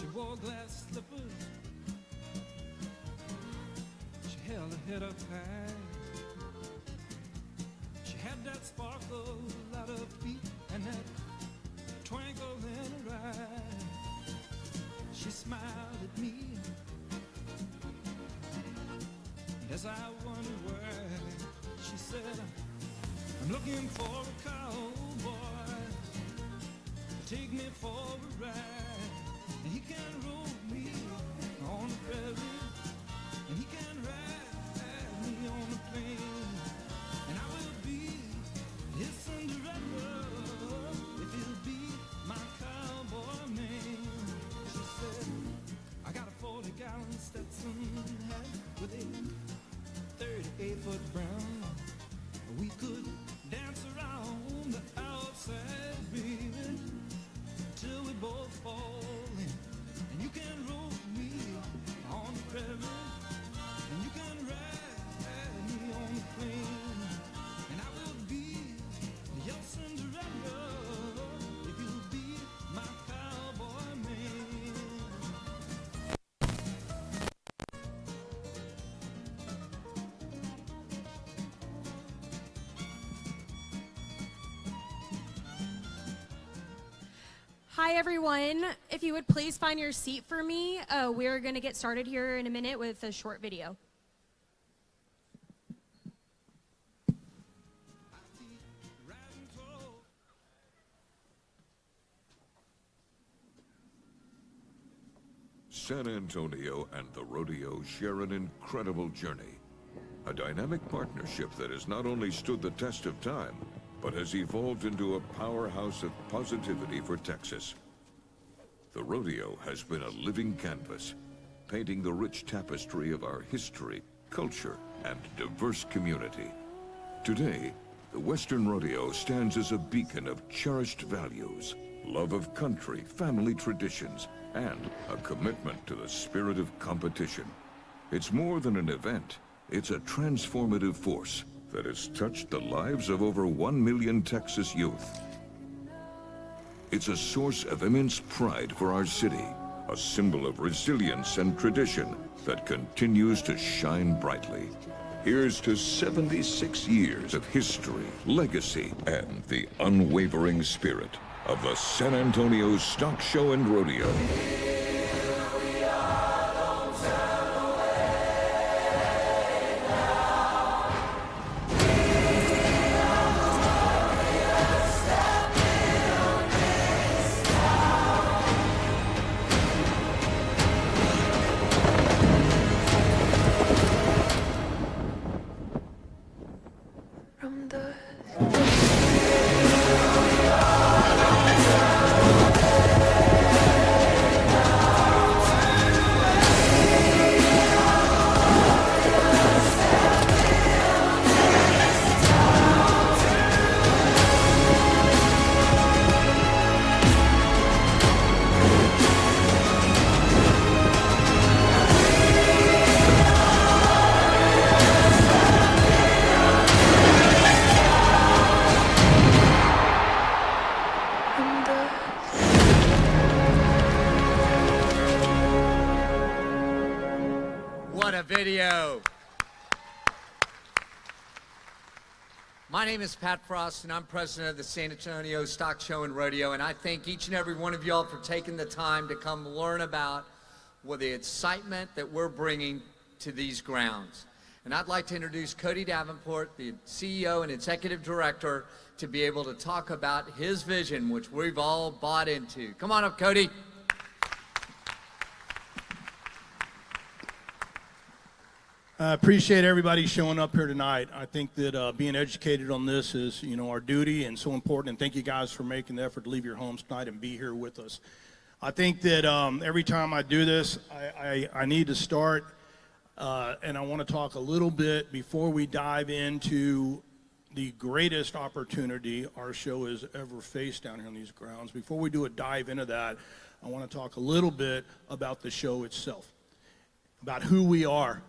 She wore glass slippers. She held her head up high. She had that sparkle at her feet and that twinkle in her eye. She smiled at me as I wondered why. She said, I'm looking for a cowboy to take me for a ride. And he can roll me on the prairie, and he can ride me on the plain. And I will be his Cinderella if he'll be my cowboy man. She said, I got a 40-gallon Stetson hat with a 38-foot brown. We could dance around the outside, baby, till we both fall in. And you can roll me on the prairie, and you can ride me on the plain. And I will be your Cinderella if you'll be my cowboy man. Hi everyone, if you would please find your seat for me. We're going to get started here in a minute with a short video. San Antonio and the rodeo share an incredible journey. A dynamic partnership that has not only stood the test of time, but has evolved into a powerhouse of positivity for Texas. The rodeo has been a living canvas, painting the rich tapestry of our history, culture, and diverse community. Today, the Western Rodeo stands as a beacon of cherished values, love of country, family traditions, and a commitment to the spirit of competition. It's more than an event, it's a transformative force that has touched the lives of over 1 million Texas youth. It's a source of immense pride for our city, a symbol of resilience and tradition that continues to shine brightly. Here's to 76 years of history, legacy, and the unwavering spirit of the San Antonio Stock Show and Rodeo. Video. My name is Pat Frost, and I'm president of the San Antonio Stock Show and Rodeo, and I thank each and every one of y'all for taking the time to come learn about the excitement that we're bringing to these grounds. And I'd like to introduce Cody Davenport, the CEO and Executive Director, to be able to talk about his vision, which we've all bought into. Come on up, Cody. I appreciate everybody showing up here tonight. I think that being educated on this is, our duty and so important. And thank you guys for making the effort to leave your homes tonight and be here with us. I think that every time I do this, I need to start, and I want to talk a little bit before we dive into the greatest opportunity our show has ever faced down here on these grounds. Before we do a dive into that, I want to talk a little bit about the show itself, about who we are.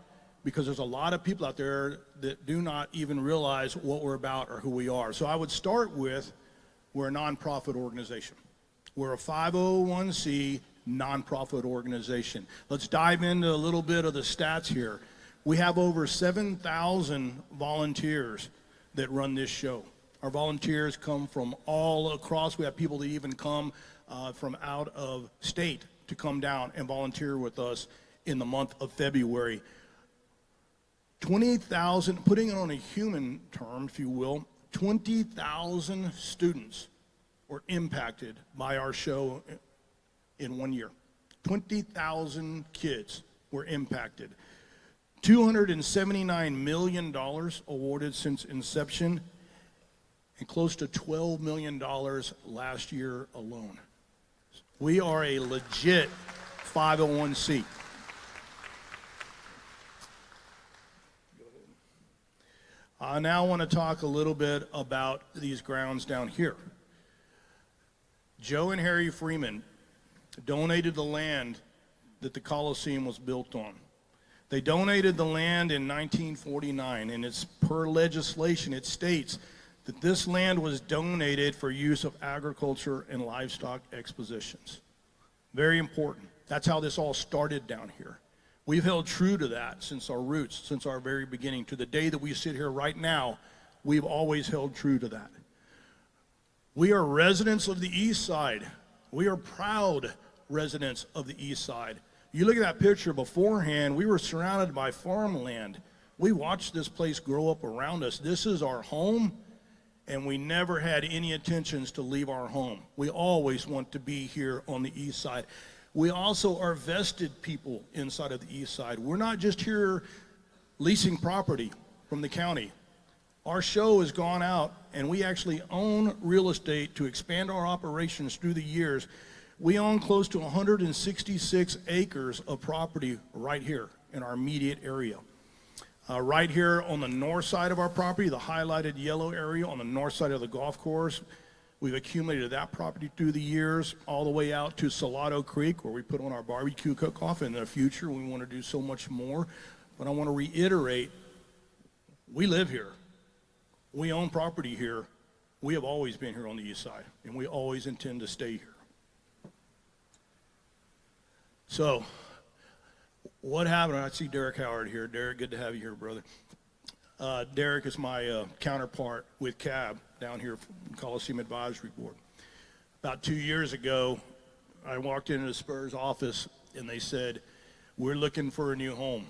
Because there's a lot of people out there that do not even realize what we're about or who we are. So I would start with, we're a nonprofit organization. We're a 501c nonprofit organization. Let's dive into a little bit of the stats here. We have over 7,000 volunteers that run this show. Our volunteers come from all across. We have people that even come from out of state to come down and volunteer with us in the month of February. 20,000, putting it on a human term, if you will, 20,000 students were impacted by our show in 1 year. 20,000 kids were impacted. $279 million awarded since inception, and close to $12 million last year alone. We are a legit 501c. I now want to talk a little bit about these grounds down here. Joe and Harry Freeman donated the land that the Coliseum was built on. They donated the land in 1949, and it's per legislation, it states that this land was donated for use of agriculture and livestock expositions. Very important. That's how this all started down here. We've held true to that since our roots, since our very beginning. To the day that we sit here right now, we've always held true to that. We are residents of the East Side. We are proud residents of the East Side. You look at that picture beforehand, we were surrounded by farmland. We watched this place grow up around us. This is our home, and we never had any intentions to leave our home. We always want to be here on the East Side. We also are vested people inside of the East Side. We're not just here leasing property from the county. Our show has gone out, and we actually own real estate to expand our operations through the years. We own close to 166 acres of property right here in our immediate area. Right here on the north side of our property, the highlighted yellow area on the north side of the golf course, we've accumulated that property through the years, all the way out to Salado Creek, where we put on our barbecue cook-off. In the future, we want to do so much more. But I want to reiterate, we live here. We own property here. We have always been here on the East Side, and we always intend to stay here. So, what happened? I see Derek Howard here. Derek, good to have you here, brother. Derek is my counterpart with CAB down here from Coliseum Advisory Board. About 2 years ago, I walked into the Spurs office, and they said, we're looking for a new home.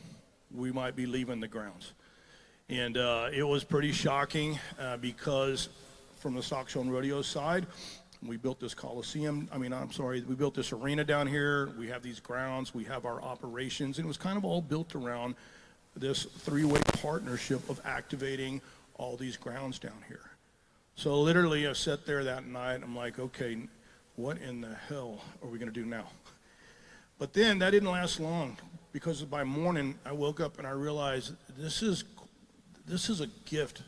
We might be leaving the grounds. And it was pretty shocking because from the Stock Show and Rodeo side, we built this Coliseum, we built this arena down here, we have these grounds, we have our operations, and it was kind of all built around this three-way partnership of activating all these grounds down here. So literally I sat there that night, I'm like, okay, what in the hell are we gonna do now? But then that didn't last long, because by morning I woke up and I realized this is a gift.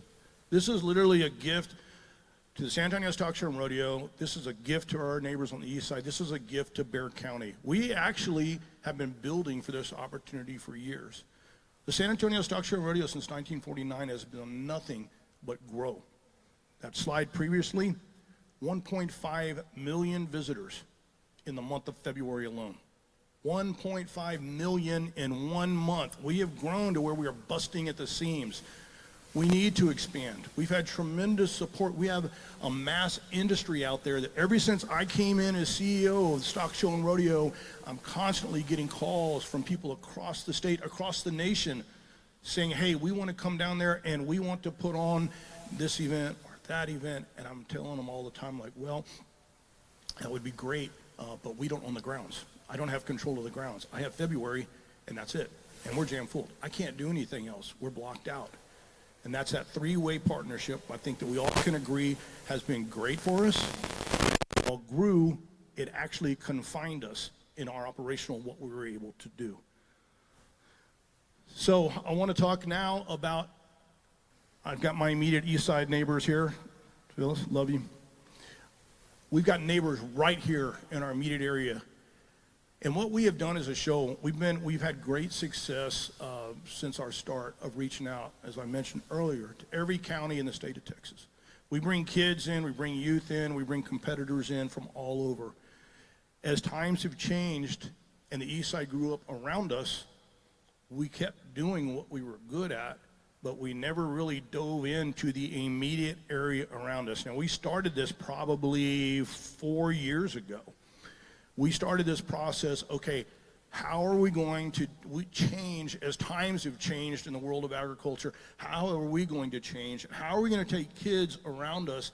This is literally a gift to the San Antonio Stock Show and Rodeo. This is a gift to our neighbors on the East Side. This is a gift to Bexar County. We actually have been building for this opportunity for years. The San Antonio Stock Show and Rodeo since 1949 has done nothing but grow. That slide previously, 1.5 million visitors in the month of February alone. 1.5 million in 1 month. We have grown to where we are busting at the seams. We need to expand. We've had tremendous support. We have a mass industry out there that ever since I came in as CEO of the Stock Show and Rodeo, I'm constantly getting calls from people across the state, across the nation, saying, hey, we want to come down there and we want to put on this event or that event. And I'm telling them all the time, like, well, that would be great, but we don't own the grounds. I don't have control of the grounds. I have February, and that's it. And we're jam full. I can't do anything else. We're blocked out. And that's that three-way partnership, I think, that we all can agree has been great for us. It all grew. It actually confined us in our operational what we were able to do. So I want to talk now about, I've got my immediate East Side neighbors here. Phyllis, love you. We've got neighbors right here in our immediate area. And what we have done as a show, we've had great success since our start of reaching out, as I mentioned earlier, to every county in the state of Texas. We bring kids in, we bring youth in, we bring competitors in from all over. As times have changed and the East Side grew up around us, we kept doing what we were good at, but we never really dove into the immediate area around us. Now, we started this probably 4 years ago. We started this process, okay, how are we going to change as times have changed in the world of agriculture? How are we going to change? How are we going to take kids around us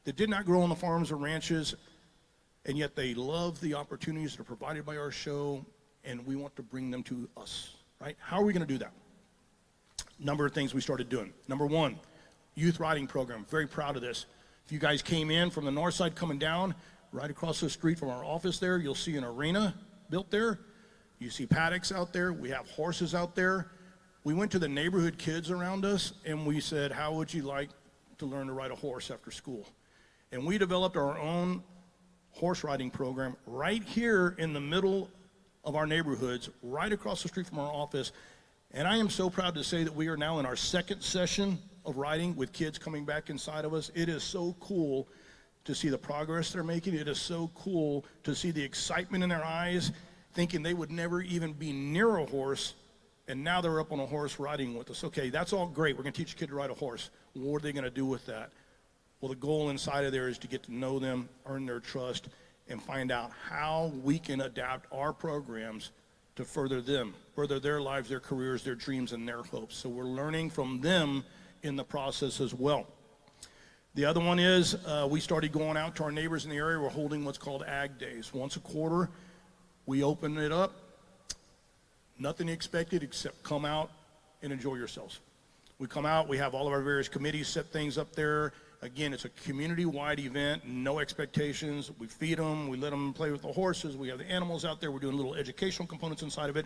that did not grow on the farms or ranches, and yet they love the opportunities that are provided by our show, and we want to bring them to us, right? How are we going to do that? Number of things we started doing. Number one, youth riding program. Very proud of this. If you guys came in from the north side coming down, right across the street from our office there, you'll see an arena built there. You see paddocks out there. We have horses out there. We went to the neighborhood kids around us, and we said, how would you like to learn to ride a horse after school? And we developed our own horse riding program right here in the middle of our neighborhoods, right across the street from our office. And I am so proud to say that we are now in our second session of riding with kids coming back inside of us. It is so cool to see the progress they're making. It is so cool to see the excitement in their eyes, thinking they would never even be near a horse, and now they're up on a horse riding with us. Okay, that's all great. We're going to teach a kid to ride a horse. What are they going to do with that? Well, the goal inside of there is to get to know them, earn their trust, and find out how we can adapt our programs to further them, further their lives, their careers, their dreams, and their hopes. So we're learning from them in the process as well. The other one is we started going out to our neighbors in the area. We're holding what's called Ag Days. Once a quarter, we open it up. Nothing expected except come out and enjoy yourselves. We come out, we have all of our various committees set things up there. Again, it's a community-wide event, no expectations. We feed them, we let them play with the horses, we have the animals out there, we're doing little educational components inside of it,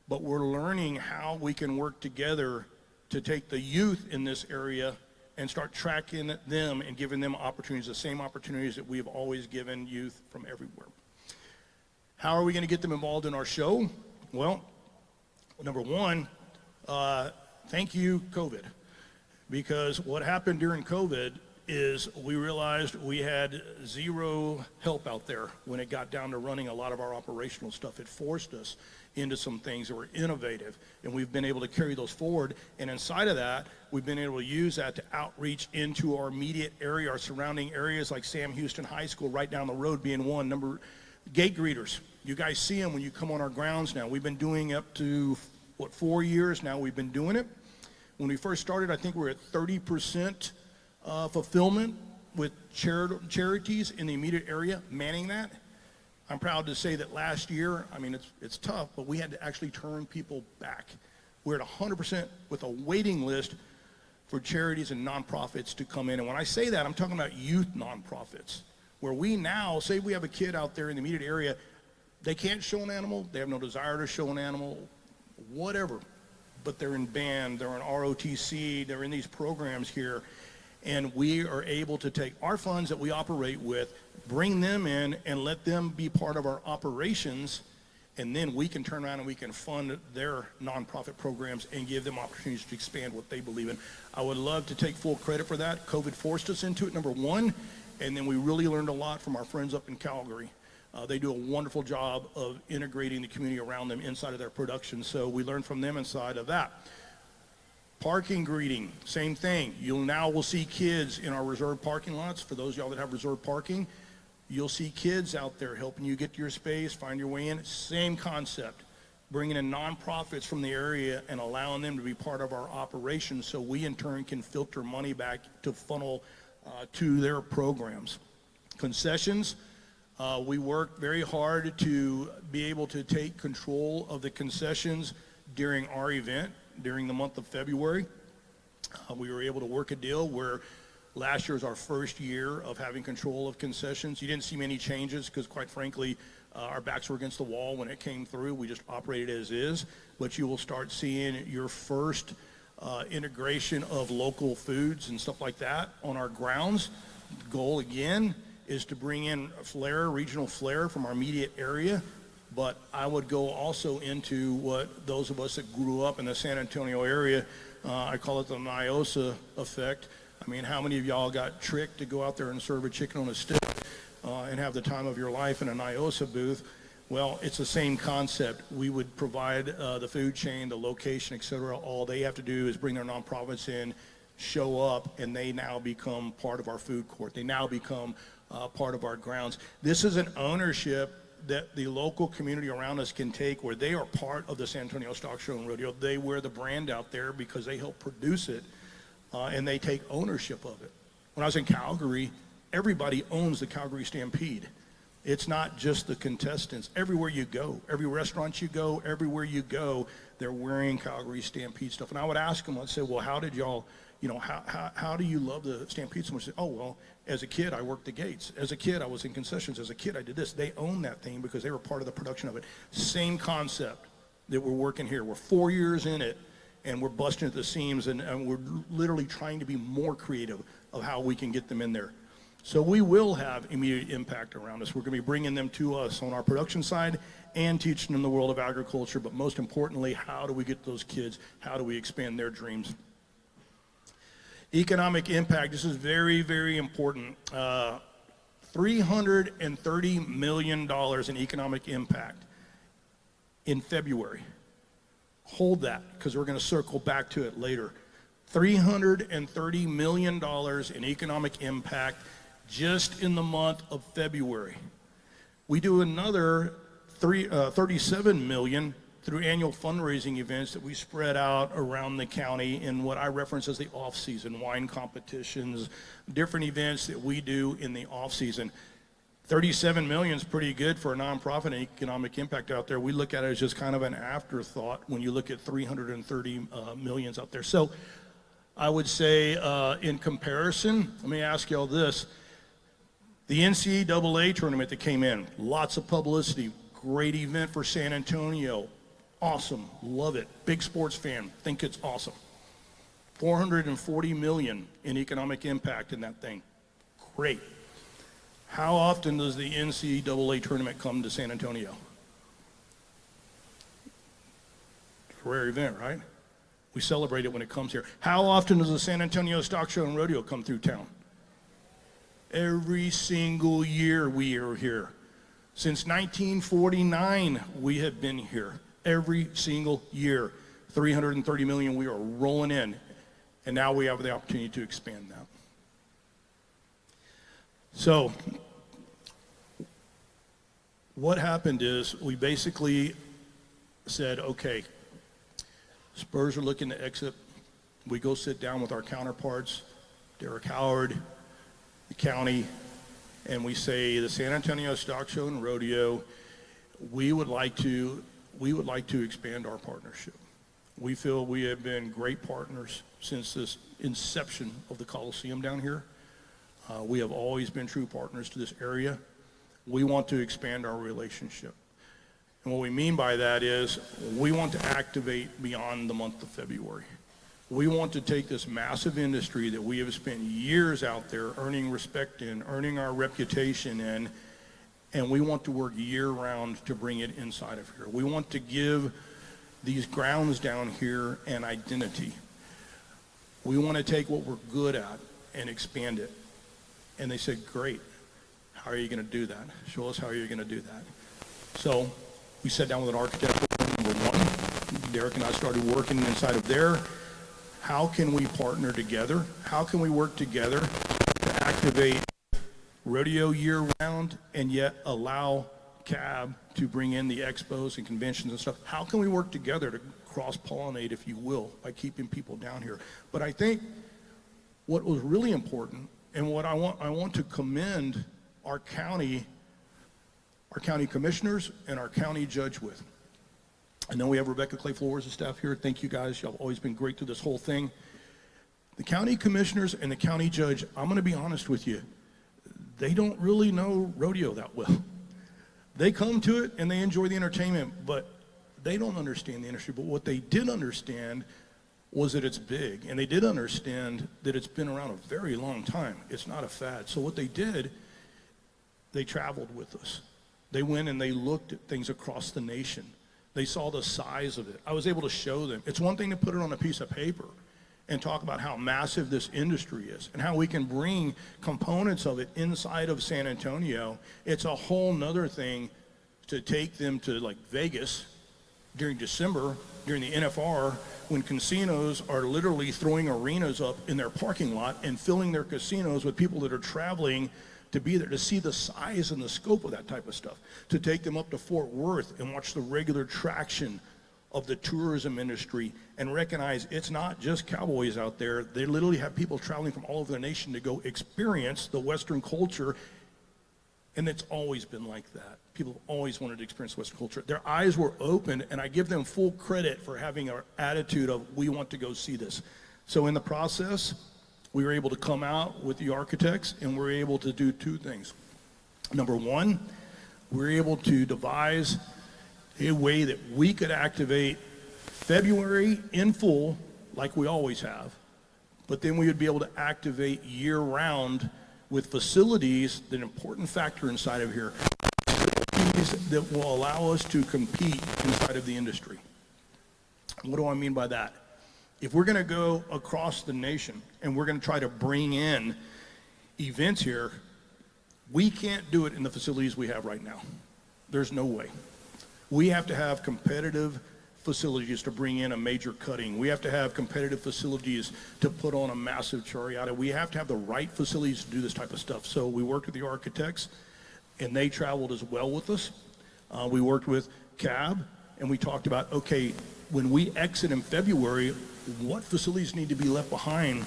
but we're learning how we can work together to take the youth in this area and start tracking them and giving them opportunities, the same opportunities that we have always given youth from everywhere. How are we going to get them involved in our show? Well, number one, thank you, COVID. Because what happened during COVID is we realized we had zero help out there when it got down to running a lot of our operational stuff. It forced us into some things that were innovative, and we've been able to carry those forward. And inside of that, we've been able to use that to outreach into our immediate area, our surrounding areas like Sam Houston High School right down the road being one. Gate greeters. You guys see them when you come on our grounds now. We've been doing up to, 4 years now we've been doing it. When we first started, I think we were at 30% fulfillment with charities in the immediate area, manning that. I'm proud to say that last year, I mean, it's tough, but we had to actually turn people back. We're at 100% with a waiting list for charities and nonprofits to come in. And when I say that, I'm talking about youth nonprofits, where we now, say we have a kid out there in the immediate area, they can't show an animal, they have no desire to show an animal, whatever. But they're in band, they're in ROTC, they're in these programs here, and we are able to take our funds that we operate with, bring them in, and let them be part of our operations, and then we can turn around and we can fund their nonprofit programs and give them opportunities to expand what they believe in. I would love to take full credit for that. COVID forced us into it, number one, and then we really learned a lot from our friends up in Calgary. They do a wonderful job of integrating the community around them inside of their production, so we learned from them inside of that. Parking greeting, same thing. We'll see kids in our reserved parking lots. For those of y'all that have reserved parking, you'll see kids out there helping you get to your space, find your way in. Same concept, bringing in nonprofits from the area and allowing them to be part of our operations so we in turn can filter money back to funnel to their programs. Concessions. We worked very hard to be able to take control of the concessions during our event, during the month of February. We were able to work a deal where last year was our first year of having control of concessions. You didn't see many changes because, quite frankly, our backs were against the wall when it came through. We just operated as is. But you will start seeing your first integration of local foods and stuff like that on our grounds. The goal, again, is to bring in regional flair from our immediate area, but I would go also into what those of us that grew up in the San Antonio area, I call it the Nyosa effect. I mean, how many of y'all got tricked to go out there and serve a chicken on a stick? and have the time of your life in an IOSA booth. Well, it's the same concept. We would provide the food chain, the location, et cetera. All they have to do is bring their nonprofits in, show up, and they now become part of our food court. They now become part of our grounds. This is an ownership that the local community around us can take, where they are part of the San Antonio Stock Show and Rodeo. They wear the brand out there because they help produce it, and they take ownership of it. When I was in Calgary, everybody owns the Calgary Stampede. It's not just the contestants. Everywhere you go, every restaurant you go, everywhere you go, they're wearing Calgary Stampede stuff. And I would ask them, I'd say, well, how did y'all, how do you love the Stampede so much? They say, oh, well, as a kid, I worked the gates. As a kid, I was in concessions. As a kid, I did this. They own that thing because they were part of the production of it. Same concept that we're working here. We're 4 years in it, and we're busting at the seams, and we're literally trying to be more creative of how we can get them in there. So we will have immediate impact around us. We're going to be bringing them to us on our production side and teaching them the world of agriculture, but most importantly, how do we get those kids? How do we expand their dreams? Economic impact, this is very, very important. $330 million in economic impact in February. Hold that, because we're going to circle back to it later. $330 million in economic impact just in the month of February. We do another 37 million through annual fundraising events that we spread out around the county in what I reference as the off-season, wine competitions, different events that we do in the off-season. 37 million is pretty good for a nonprofit and economic impact out there. We look at it as just kind of an afterthought when you look at 330 millions out there. So I would say in comparison, let me ask y'all this. The NCAA tournament that came in, lots of publicity, great event for San Antonio. Awesome, love it. Big sports fan, think it's awesome. 440 million in economic impact in that thing. Great. How often does the NCAA tournament come to San Antonio? It's a rare event, right? We celebrate it when it comes here. How often does the San Antonio Stock Show and Rodeo come through town? Every single year we are here. Since 1949, we have been here. Every single year. 330 million, we are rolling in. And now we have the opportunity to expand that. So, what happened is we basically said, okay, Spurs are looking to exit. We go sit down with our counterparts, Derek Howard, the county, and we say, the San Antonio Stock Show and Rodeo, we would like to expand our partnership. We feel we have been great partners since this inception of the Coliseum down here. We have always been true partners to this area. We want to expand our relationship. And what we mean by that is we want to activate beyond the month of February. We want to take this massive industry that we have spent years out there earning respect in, earning our reputation in, and we want to work year-round to bring it inside of here. We want to give these grounds down here an identity. We want to take what we're good at and expand it. And they said, great. How are you going to do that? Show us how you're going to do that. So we sat down with an architect, number one. Derek and I started working inside of there. How can we partner together? How can we work together to activate rodeo year-round and yet allow CAB to bring in the expos and conventions and stuff? How can we work together to cross-pollinate, if you will, by keeping people down here? But I think what was really important, and what I want to commend our county commissioners and our county judge with. I know we have Rebecca Clay Flores and staff here. Thank you guys. Y'all have always been great through this whole thing. The county commissioners and the county judge, I'm going to be honest with you, they don't really know rodeo that well. They come to it and they enjoy the entertainment, but they don't understand the industry. But what they did understand was that it's big, and they did understand that it's been around a very long time. It's not a fad. So what they did, they traveled with us. They went and they looked at things across the nation. They saw the size of it. I was able to show them. It's one thing to put it on a piece of paper and talk about how massive this industry is and how we can bring components of it inside of San Antonio. It's a whole nother thing to take them to like Vegas during December, during the NFR, when casinos are literally throwing arenas up in their parking lot and filling their casinos with people that are traveling to be there, to see the size and the scope of that type of stuff, to take them up to Fort Worth and watch the regular traction of the tourism industry and recognize it's not just cowboys out there. They literally have people traveling from all over the nation to go experience the Western culture, and it's always been like that. People have always wanted to experience Western culture. Their eyes were open, and I give them full credit for having an attitude of, we want to go see this. So in the process, we were able to come out with the architects, and we were able to do two things. Number one, we were able to devise a way that we could activate February in full, like we always have, but then we would be able to activate year-round with facilities, an important factor inside of here, that will allow us to compete inside of the industry. What do I mean by that? If we're going to go across the nation and we're going to try to bring in events here, we can't do it in the facilities we have right now. There's no way. We have to have competitive facilities to bring in a major cutting. We have to have competitive facilities to put on a massive chariota. We have to have the right facilities to do this type of stuff. So we worked with the architects, and they traveled as well with us. We worked with CAB, and we talked about, okay, when we exit in February, what facilities need to be left behind?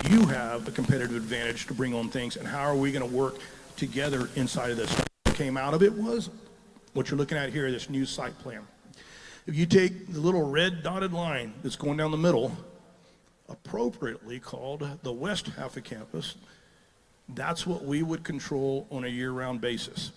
You have a competitive advantage to bring on things, and how are we going to work together inside of this? What came out of it was what you're looking at here, this new site plan. If you take the little red dotted line that's going down the middle, appropriately called the west half of campus, that's what we would control on a year-round basis.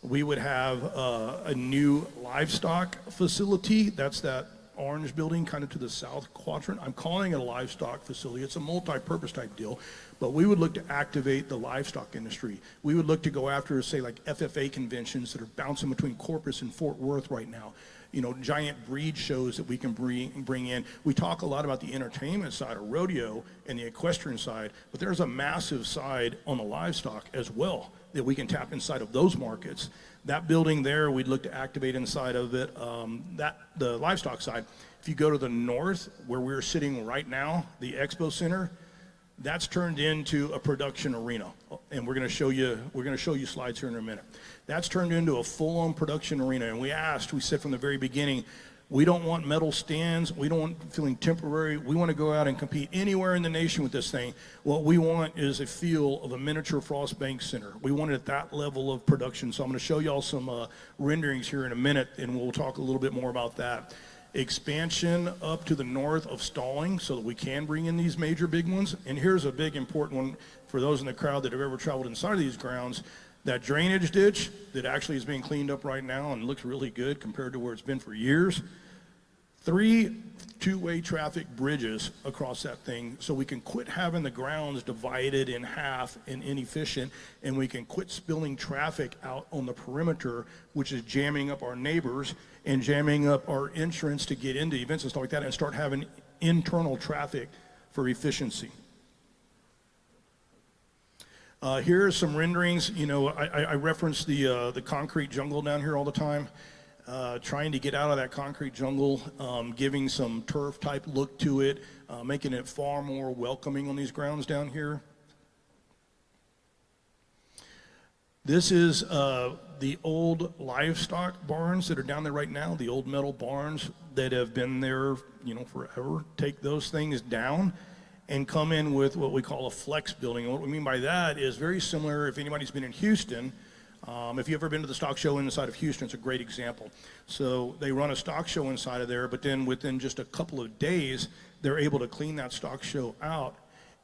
We would have a new livestock facility. That's that orange building kind of to the south quadrant. I'm calling it a livestock facility. It's a multi-purpose type deal, but we would look to activate the livestock industry. We would look to go after, say, like FFA conventions that are bouncing between Corpus and Fort Worth right now. You know, giant breed shows that we can bring in. We talk a lot about the entertainment side of rodeo and the equestrian side, but there's a massive side on the livestock as well that we can tap inside of those markets. That building there, we'd look to activate inside of it, the livestock side. If you go to the north, where we're sitting right now, the Expo Center, that's turned into a production arena, and we're going to show you slides here in a minute. That's turned into a full-on production arena, and we said from the very beginning, we don't want metal stands, we don't want feeling temporary, we want to go out and compete anywhere in the nation with this thing. What we want is a feel of a miniature Frost Bank Center. We want it at that level of production, so I'm going to show y'all some renderings here in a minute, and we'll talk a little bit more about that. Expansion up to the north of stalling so that we can bring in these major big ones. And here's a big important one for those in the crowd that have ever traveled inside of these grounds. That drainage ditch that actually is being cleaned up right now and looks really good compared to where it's been for years. 3 two-way traffic bridges across that thing so we can quit having the grounds divided in half and inefficient, and we can quit spilling traffic out on the perimeter, which is jamming up our neighbors and jamming up our entrance to get into events and stuff like that, and start having internal traffic for efficiency. Here are some renderings. You know, I reference the concrete jungle down here all the time. Trying to get out of that concrete jungle, giving some turf type look to it, making it far more welcoming on these grounds down here. This is the old livestock barns that are down there right now, the old metal barns that have been there, you know, forever. Take those things down and come in with what we call a flex building. And what we mean by that is very similar, if anybody's been in Houston, if you've ever been to the stock show inside of Houston, it's a great example. So they run a stock show inside of there, but then within just a couple of days, they're able to clean that stock show out.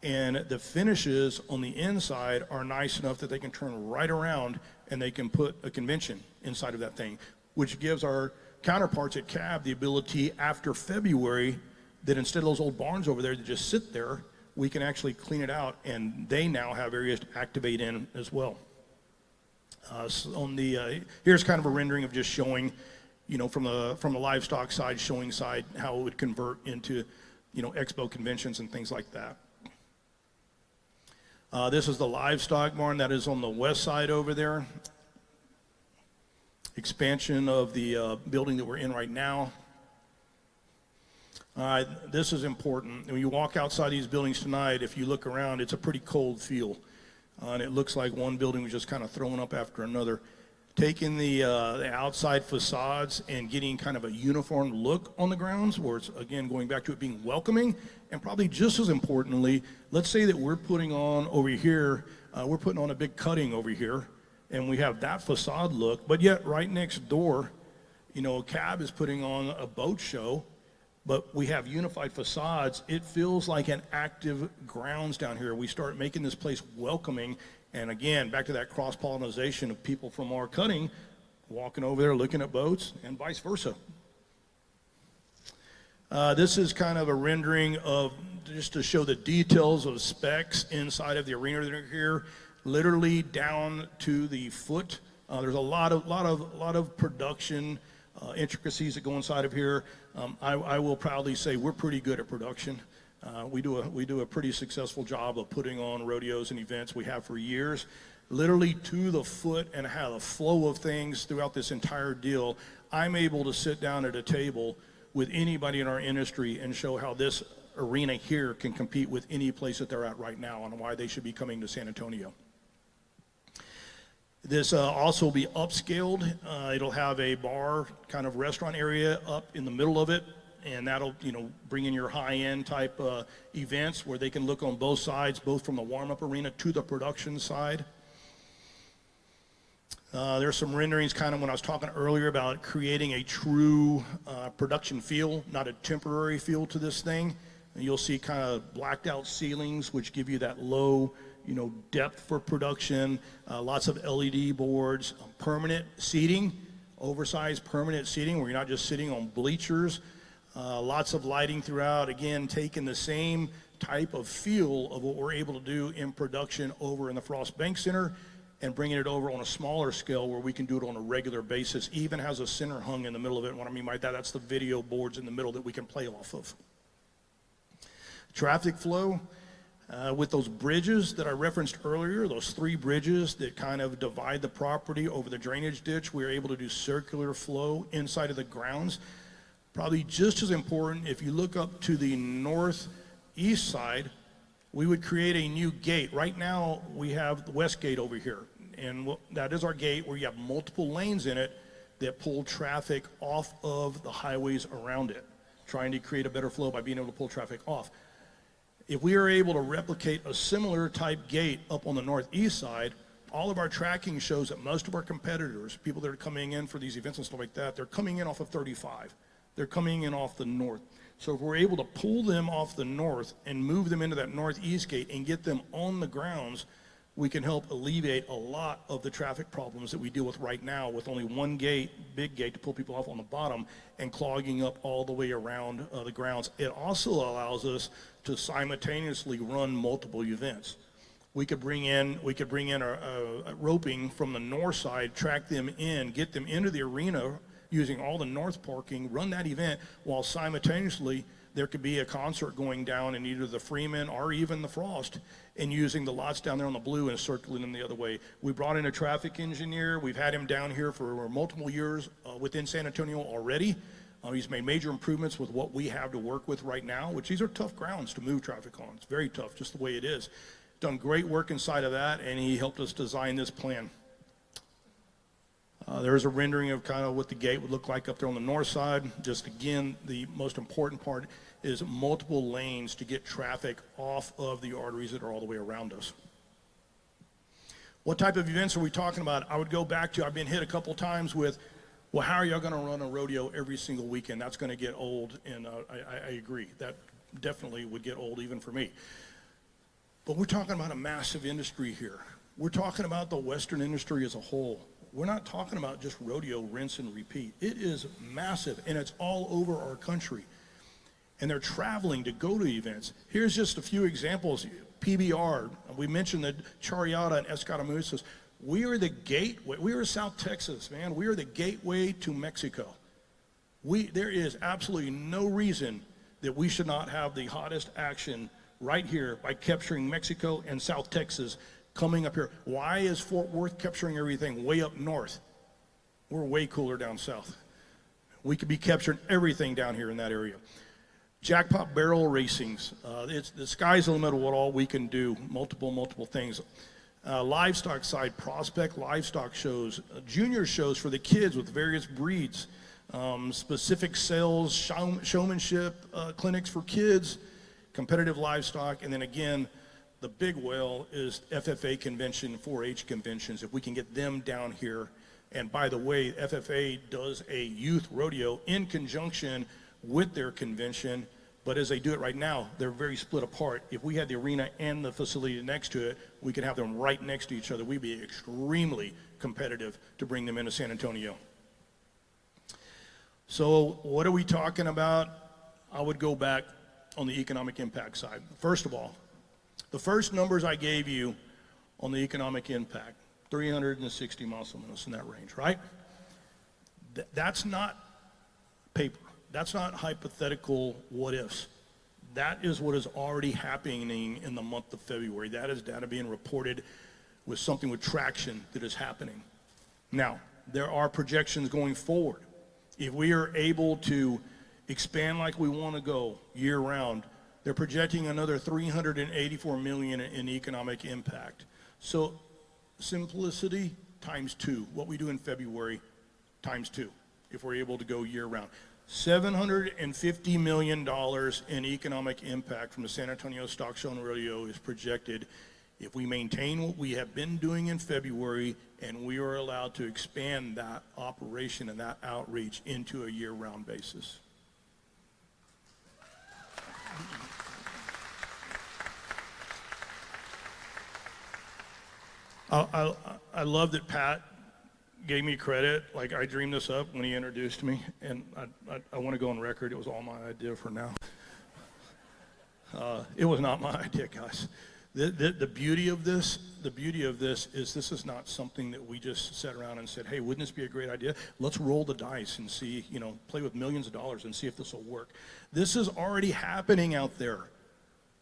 And the finishes on the inside are nice enough that they can turn right around and they can put a convention inside of that thing, which gives our counterparts at CAB the ability after February that instead of those old barns over there that just sit there, we can actually clean it out, and they now have areas to activate in as well. So here's kind of a rendering of just showing, you know, from the livestock side, showing side, how it would convert into, expo conventions and things like that. This is the livestock barn that is on the west side over there. Expansion of the building that we're in right now. This is important. When you walk outside these buildings tonight, if you look around, it's a pretty cold feel. And it looks like one building was just kind of thrown up after another. Taking the outside facades and getting kind of a uniform look on the grounds, where it's, again, going back to it being welcoming, and probably just as importantly, let's say that we're putting on over here, we're putting on a big cutting over here, and we have that facade look, but yet right next door, a cab is putting on a boat show, but we have unified facades. It feels like an active grounds down here. We start making this place welcoming, and again, back to that cross-pollination of people from our cutting walking over there looking at boats, and vice versa. This is kind of a rendering of, just to show the details of specs inside of the arena that are here, literally down to the foot. There's a lot of production intricacies that go inside of here. I will proudly say we're pretty good at production. We do a pretty successful job of putting on rodeos and events. We have for years, literally to the foot, and have a flow of things throughout this entire deal. I'm able to sit down at a table with anybody in our industry and show how this arena here can compete with any place that they're at right now, and why they should be coming to San Antonio. This also will be upscaled. It'll have a bar kind of restaurant area up in the middle of it, and that'll bring in your high-end type events where they can look on both sides, both from the warm-up arena to the production side. There's some renderings kind of when I was talking earlier about creating a true production feel, not a temporary feel to this thing. And you'll see kind of blacked out ceilings, which give you that low depth for production, lots of LED boards, permanent seating, oversized permanent seating where you're not just sitting on bleachers, lots of lighting throughout, again, taking the same type of feel of what we're able to do in production over in the Frost Bank Center and bringing it over on a smaller scale where we can do it on a regular basis, even has a center hung in the middle of it. And what I mean by that, that's the video boards in the middle that we can play off of. Traffic flow. With those bridges that I referenced earlier, those 3 bridges that kind of divide the property over the drainage ditch, we're able to do circular flow inside of the grounds. Probably just as important, if you look up to the northeast side, we would create a new gate. Right now, we have the west gate over here, and that is our gate where you have multiple lanes in it that pull traffic off of the highways around it, trying to create a better flow by being able to pull traffic off. If we are able to replicate a similar type gate up on the northeast side, all of our tracking shows that most of our competitors, people that are coming in for these events and stuff like that, they're coming in off of 35. They're coming in off the north. So if we're able to pull them off the north and move them into that northeast gate and get them on the grounds, we can help alleviate a lot of the traffic problems that we deal with right now with only one gate, big gate, to pull people off on the bottom and clogging up all the way around the grounds. It also allows us to simultaneously run multiple events. We could bring in a roping from the north side, track them in, get them into the arena using all the north parking, run that event while simultaneously there could be a concert going down in either the Freeman or even the Frost, and using the lots down there on the blue and circling them the other way. We brought in a traffic engineer. We've had him down here for multiple years within San Antonio already. He's made major improvements with what we have to work with right now, which these are tough grounds to move traffic on. It's very tough, just the way it is. Done great work inside of that, and he helped us design this plan. There's a rendering of kind of what the gate would look like up there on the north side. Just again, the most important part is multiple lanes to get traffic off of the arteries that are all the way around us. What type of events are we talking about? I would go back to, I've been hit a couple times with, well, how are y'all going to run a rodeo every single weekend? That's going to get old, and I agree. That definitely would get old even for me. But we're talking about a massive industry here. We're talking about the Western industry as a whole. We're not talking about just rodeo, rinse, and repeat. It is massive, and it's all over our country. And they're traveling to go to events. Here's just a few examples. PBR, we mentioned the Charreada and Escaramuza. We are the gateway. We are South Texas, man. We are the gateway to Mexico. There is absolutely no reason that we should not have the hottest action right here by capturing Mexico and South Texas coming up here. Why is Fort Worth capturing everything way up north? We're way cooler down south. We could be capturing everything down here in that area. Jackpot barrel racings. The sky's the limit of what all we can do. Multiple things. Livestock side, prospect livestock shows, junior shows for the kids with various breeds, specific sales, showmanship clinics for kids, competitive livestock, and then again, the big whale is FFA convention, 4-H conventions. If we can get them down here, and by the way, FFA does a youth rodeo in conjunction with their convention, but as they do it right now, they're very split apart. If we had the arena and the facility next to it, we could have them right next to each other. We'd be extremely competitive to bring them into San Antonio. So what are we talking about? I would go back on the economic impact side. First of all, the first numbers I gave you on the economic impact, 360 miles a minute in that range, right? That's not paper. That's not hypothetical what ifs. That is what is already happening in the month of February. That is data being reported with something with traction that is happening. Now, there are projections going forward. If we are able to expand like we want to go year round, they're projecting another 384 million in economic impact. So simplicity times 2. What we do in February times 2 if we're able to go year round. $750 million in economic impact from the San Antonio Stock Show and Rodeo is projected if we maintain what we have been doing in February and we are allowed to expand that operation and that outreach into a year-round basis. I love that Pat gave me credit, like I dreamed this up when he introduced me, and I want to go on record, it was all my idea for now. It was not my idea, guys. The beauty of this is this is not something that we just sat around and said, hey, wouldn't this be a great idea? Let's roll the dice and see, play with millions of dollars and see if this will work. This is already happening out there.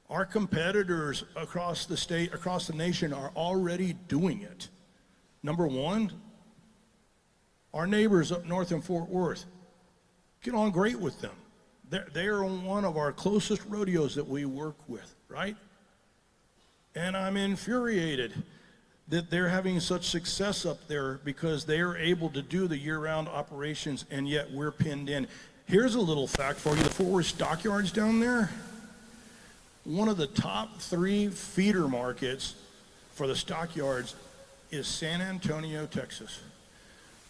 Our competitors across the state, across the nation are already doing it. Number one, our neighbors up north in Fort Worth, get on great with them. They are one of our closest rodeos that we work with, right? And I'm infuriated that they're having such success up there because they are able to do the year-round operations, and yet we're pinned in. Here's a little fact for you. The Fort Worth stockyards down there, one of the top 3 feeder markets for the stockyards is San Antonio, Texas.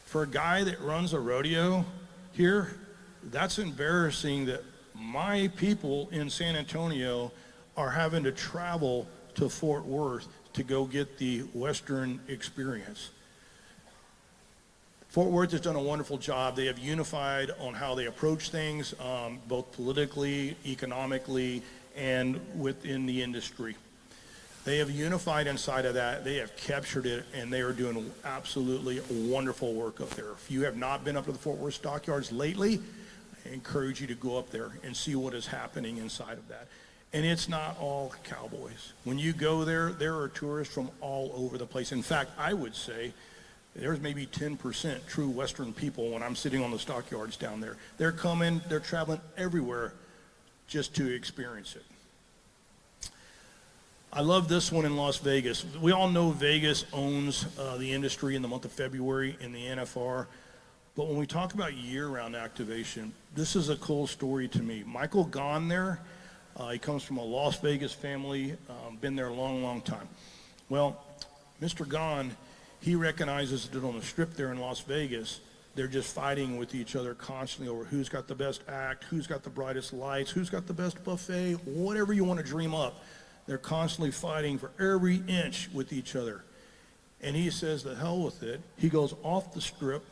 For a guy that runs a rodeo here, that's embarrassing that my people in San Antonio are having to travel to Fort Worth to go get the Western experience. Fort Worth has done a wonderful job. They have unified on how they approach things, both politically, economically, and within the industry. They have unified inside of that. They have captured it, and they are doing absolutely wonderful work up there. If you have not been up to the Fort Worth stockyards lately, I encourage you to go up there and see what is happening inside of that. And it's not all cowboys. When you go there, there are tourists from all over the place. In fact, I would say there's maybe 10% true Western people when I'm sitting on the stockyards down there. They're coming, they're traveling everywhere just to experience it. I love this one in Las Vegas. We all know Vegas owns the industry in the month of February in the NFR. But when we talk about year-round activation, this is a cool story to me. Michael Gahn there, he comes from a Las Vegas family, been there a long time. Well, Mr. Gahn, he recognizes that on the strip there in Las Vegas, they're just fighting with each other constantly over who's got the best act, who's got the brightest lights, who's got the best buffet, whatever you want to dream up. They're constantly fighting for every inch with each other. And he says, the hell with it. He goes off the strip.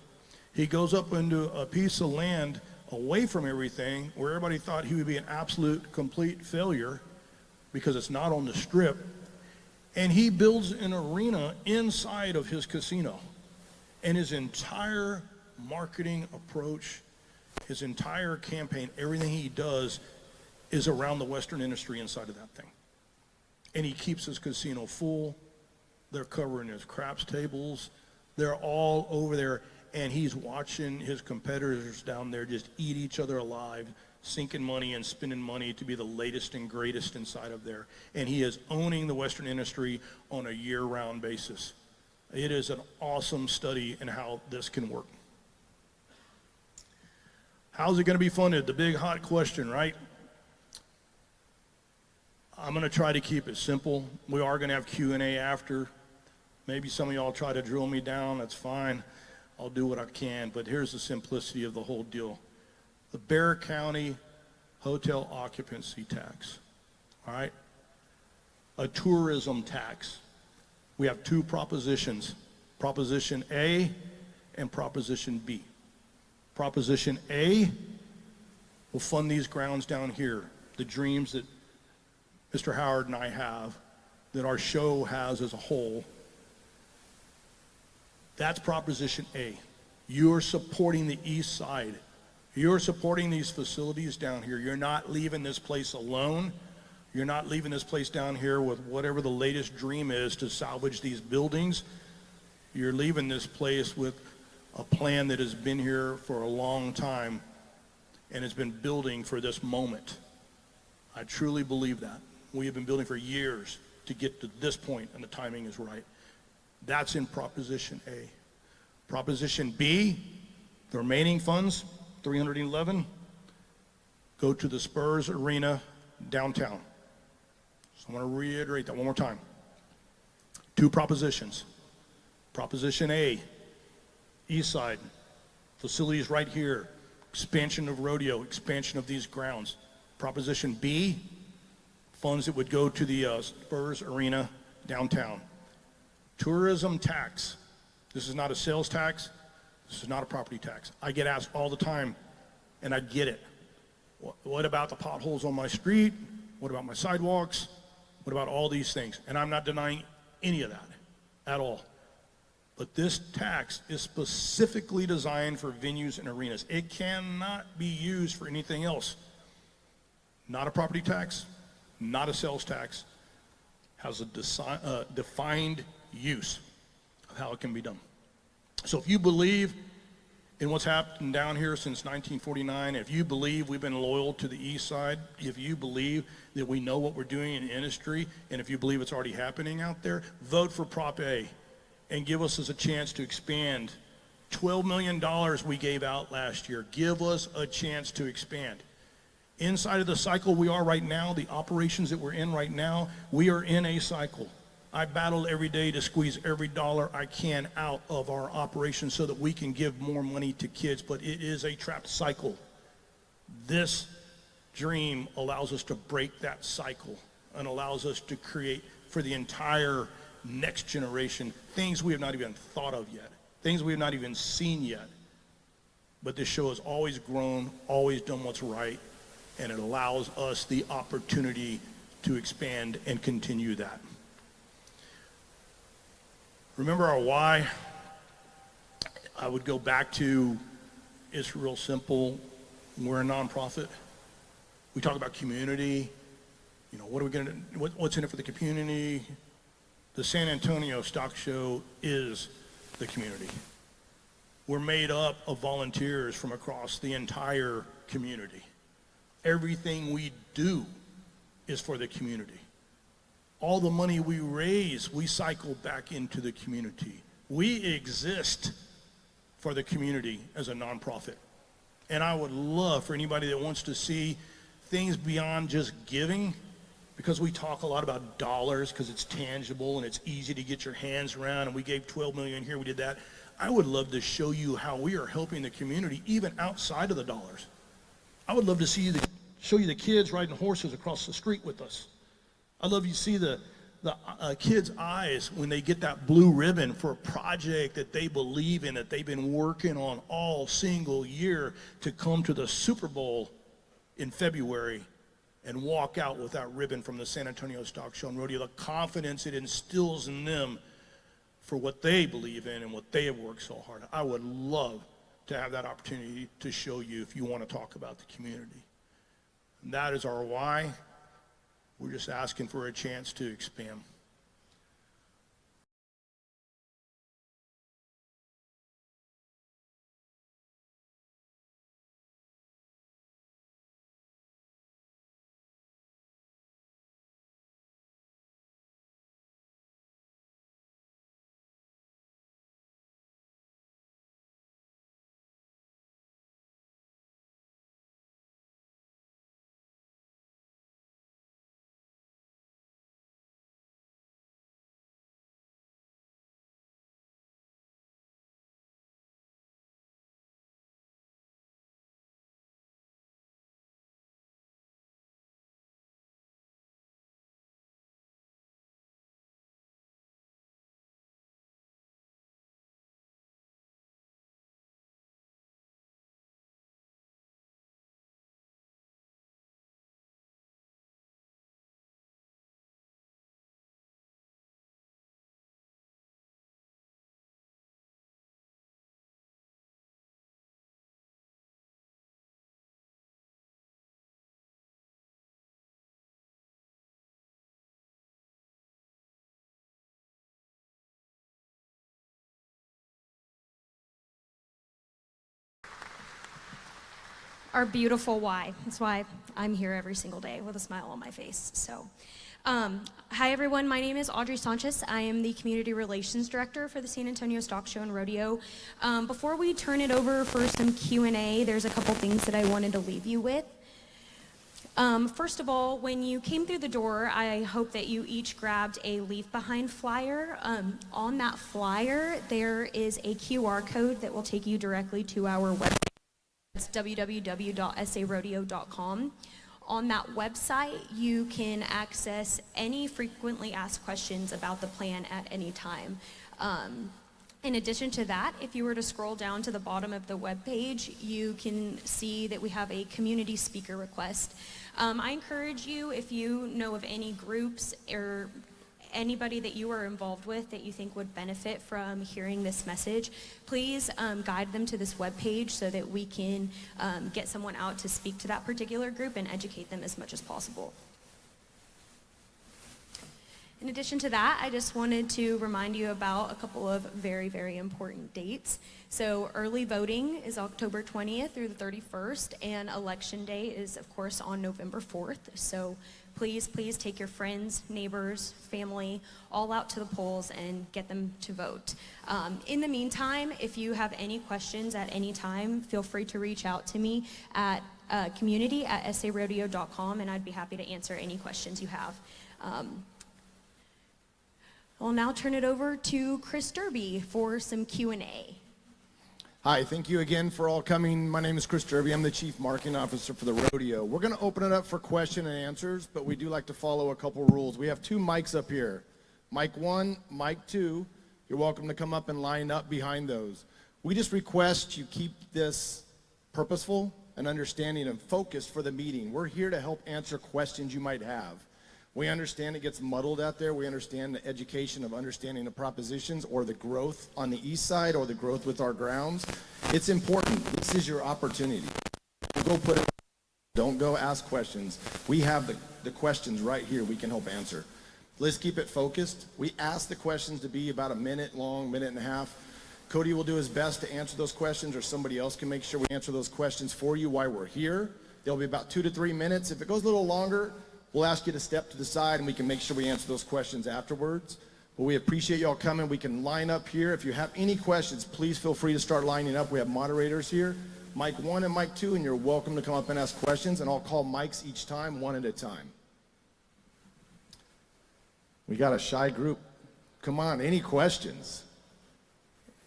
He goes up into a piece of land away from everything where everybody thought he would be an absolute, complete failure because it's not on the strip. And he builds an arena inside of his casino. And his entire marketing approach, his entire campaign, everything he does is around the Western industry inside of that thing. And he keeps his casino full. They're covering his craps tables. They're all over there. And he's watching his competitors down there just eat each other alive, sinking money and spending money to be the latest and greatest inside of there. And he is owning the Western industry on a year-round basis. It is an awesome study in how this can work. How's it going to be funded? The big hot question, right? I'm going to try to keep it simple. We are going to have Q&A after. Maybe some of y'all try to drill me down. That's fine. I'll do what I can. But here's the simplicity of the whole deal. The Bexar County hotel occupancy tax, all right? A tourism tax. We have two propositions, Proposition A and Proposition B. Proposition A will fund these grounds down here, the dreams that Mr. Howard and I have, that our show has as a whole. That's Proposition A. You're supporting the east side. You're supporting these facilities down here. You're not leaving this place alone. You're not leaving this place down here with whatever the latest dream is to salvage these buildings. You're leaving this place with a plan that has been here for a long time and has been building for this moment. I truly believe that. We have been building for years to get to this point, and the timing is right. That's in Proposition A. Proposition B, the remaining funds, 311, go to the Spurs Arena downtown. So I'm going to reiterate that one more time. Two propositions. Proposition A, east side, facilities right here, expansion of rodeo, expansion of these grounds. Proposition B, funds that would go to the Spurs Arena downtown. Tourism tax. This is not a sales tax. This is not a property tax. I get asked all the time, and I get it. What about the potholes on my street? What about my sidewalks? What about all these things? And I'm not denying any of that at all. But this tax is specifically designed for venues and arenas. It cannot be used for anything else. Not a property tax, not a sales tax, has a defined use of how it can be done. So if you believe in what's happened down here since 1949, if you believe we've been loyal to the east side, if you believe that we know what we're doing in the industry, and if you believe it's already happening out there, vote for Prop A and give us a chance to expand. $12 million we gave out last year. Give us a chance to expand. Inside of the cycle we are right now, the operations that we're in right now, we are in a cycle. I battle every day to squeeze every dollar I can out of our operations so that we can give more money to kids, but it is a trapped cycle. This dream allows us to break that cycle and allows us to create for the entire next generation things we have not even thought of yet, things we have not even seen yet. But this show has always grown, always done what's right, and it allows us the opportunity to expand and continue that. Remember our why? I would go back to, it's real simple. We're a nonprofit. We talk about community. You know, what are we going to, what's in it for the community? The San Antonio Stock Show is the community. We're made up of volunteers from across the entire community. Everything we do is for the community. All the money we raise, we cycle back into the community. We exist for the community as a nonprofit. And I would love for anybody that wants to see things beyond just giving, because we talk a lot about dollars because it's tangible and it's easy to get your hands around, and we gave 12 million here, we did that. I would love to show you how we are helping the community even outside of the dollars. I would love to see show you the kids riding horses across the street with us. I'd love you to see the kids' eyes when they get that blue ribbon for a project that they believe in, that they've been working on all single year, to come to the Super Bowl in February and walk out with that ribbon from the San Antonio Stock Show and Rodeo, the confidence it instills in them for what they believe in and what they have worked so hard. I would love to have that opportunity to show you if you want to talk about the community. That is our why. We're just asking for a chance to expand. Our beautiful why. That's why I'm here every single day with a smile on my face. So, hi everyone, my name is Audrey Sanchez. I am the Community Relations Director for the San Antonio Stock Show and Rodeo. Before we turn it over for some Q&A, there's a couple things that I wanted to leave you with. First of all, when you came through the door, I hope that you each grabbed a Leave Behind flyer. On that flyer, there is a QR code that will take you directly to our website. It's www.sarodeo.com. On that website, you can access any frequently asked questions about the plan at any time. In addition to that, if you were to scroll down to the bottom of the webpage, you can see that we have a community speaker request. I encourage you, if you know of any groups or anybody that you are involved with that you think would benefit from hearing this message, please guide them to this webpage so that we can get someone out to speak to that particular group and educate them as much as possible. In addition to that, I just wanted to remind you about a couple of very, very important dates. So early voting is October 20th through the 31st, and Election Day is, of course, on November 4th. So please, please take your friends, neighbors, family, all out to the polls and get them to vote. In the meantime, if you have any questions at any time, feel free to reach out to me at community@sarodeo.com, and I'd be happy to answer any questions you have. I'll now turn it over to Chris Derby for some Q&A. Hi, thank you again for all coming. My name is Chris Derby. I'm the Chief Marketing Officer for the rodeo. We're going to open it up for question and answers, but we do like to follow a couple rules. We have two mics up here. Mic 1, mic 2. You're welcome to come up and line up behind those. We just request you keep this purposeful and understanding and focused for the meeting. We're here to help answer questions you might have. We understand it gets muddled out there. We understand the education of understanding the propositions or the growth on the east side or the growth with our grounds. It's important. This is your opportunity. Go put it. Don't go ask questions. We have the questions right here we can help answer. Let's keep it focused. We ask the questions to be about a minute long, minute and a half. Cody will do his best to answer those questions, or somebody else can make sure we answer those questions for you while we're here. They'll be about 2 to 3 minutes. If it goes a little longer, we'll ask you to step to the side and we can make sure we answer those questions afterwards. But we appreciate y'all coming. We can line up here. If you have any questions, please feel free to start lining up. We have moderators here, mic 1 and mic 2, and you're welcome to come up and ask questions, and I'll call mics each time, one at a time. We got a shy group. Come on, any questions?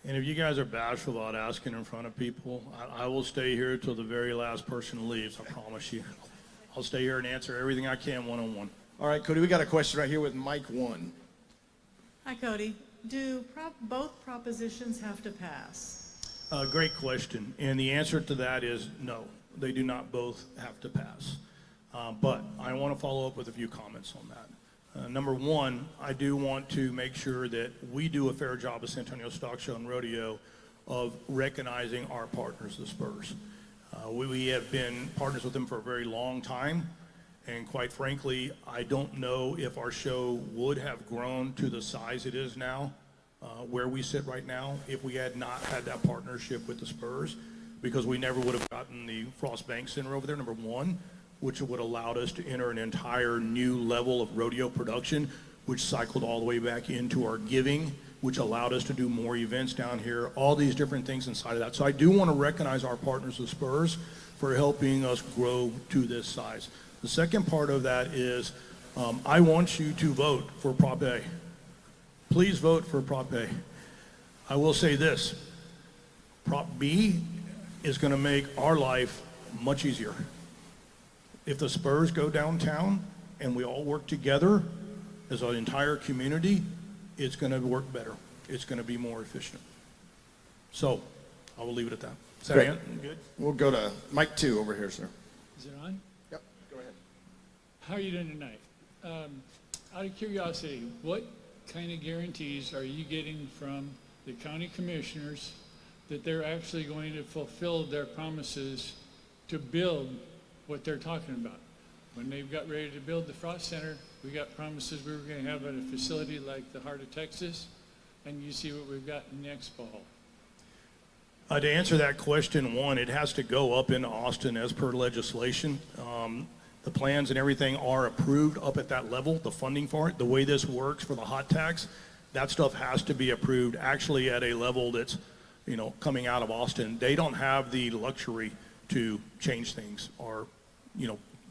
And if you guys are bashful about asking in front of people, I will stay here till the very last person leaves, I promise you. I'll stay here and answer everything I can one-on-one. All right, Cody, we got a question right here with mic 1. Hi, Cody. Do both propositions have to pass? Great question. And the answer to that is no, they do not both have to pass. But I want to follow up with a few comments on that. Number one, I do want to make sure that we do a fair job at San Antonio Stock Show and Rodeo of recognizing our partners, the Spurs. We have been partners with them for a very long time, and quite frankly, I don't know if our show would have grown to the size it is now, where we sit right now, if we had not had that partnership with the Spurs, because we never would have gotten the Frost Bank Center over there, number one, which would have allowed us to enter an entire new level of rodeo production, which cycled all the way back into our giving, which allowed us to do more events down here, all these different things inside of that. So I do want to recognize our partners, the Spurs, for helping us grow to this size. The second part of that is I want you to vote for Prop A. Please vote for Prop A. I will say this, Prop B is going to make our life much easier. If the Spurs go downtown and we all work together as an entire community, it's going to work better. It's going to be more efficient. So I will leave it at that. Is that Great. good? We'll go to Mike 2 over here, sir. Is it on? Yep, go ahead. How are you doing tonight? Out of curiosity, what kind of guarantees are you getting from the county commissioners that they're actually going to fulfill their promises to build what they're talking about? When they got ready to build the Frost Center, we got promises we were going to have at a facility like the Heart of Texas, and you see what we've got in the Expo Hall. To answer that question, one, it has to go up in Austin as per legislation. The plans and everything are approved up at that level, the funding for it. The way this works for the hot tax, that stuff has to be approved actually at a level that's, coming out of Austin. They don't have the luxury to change things or,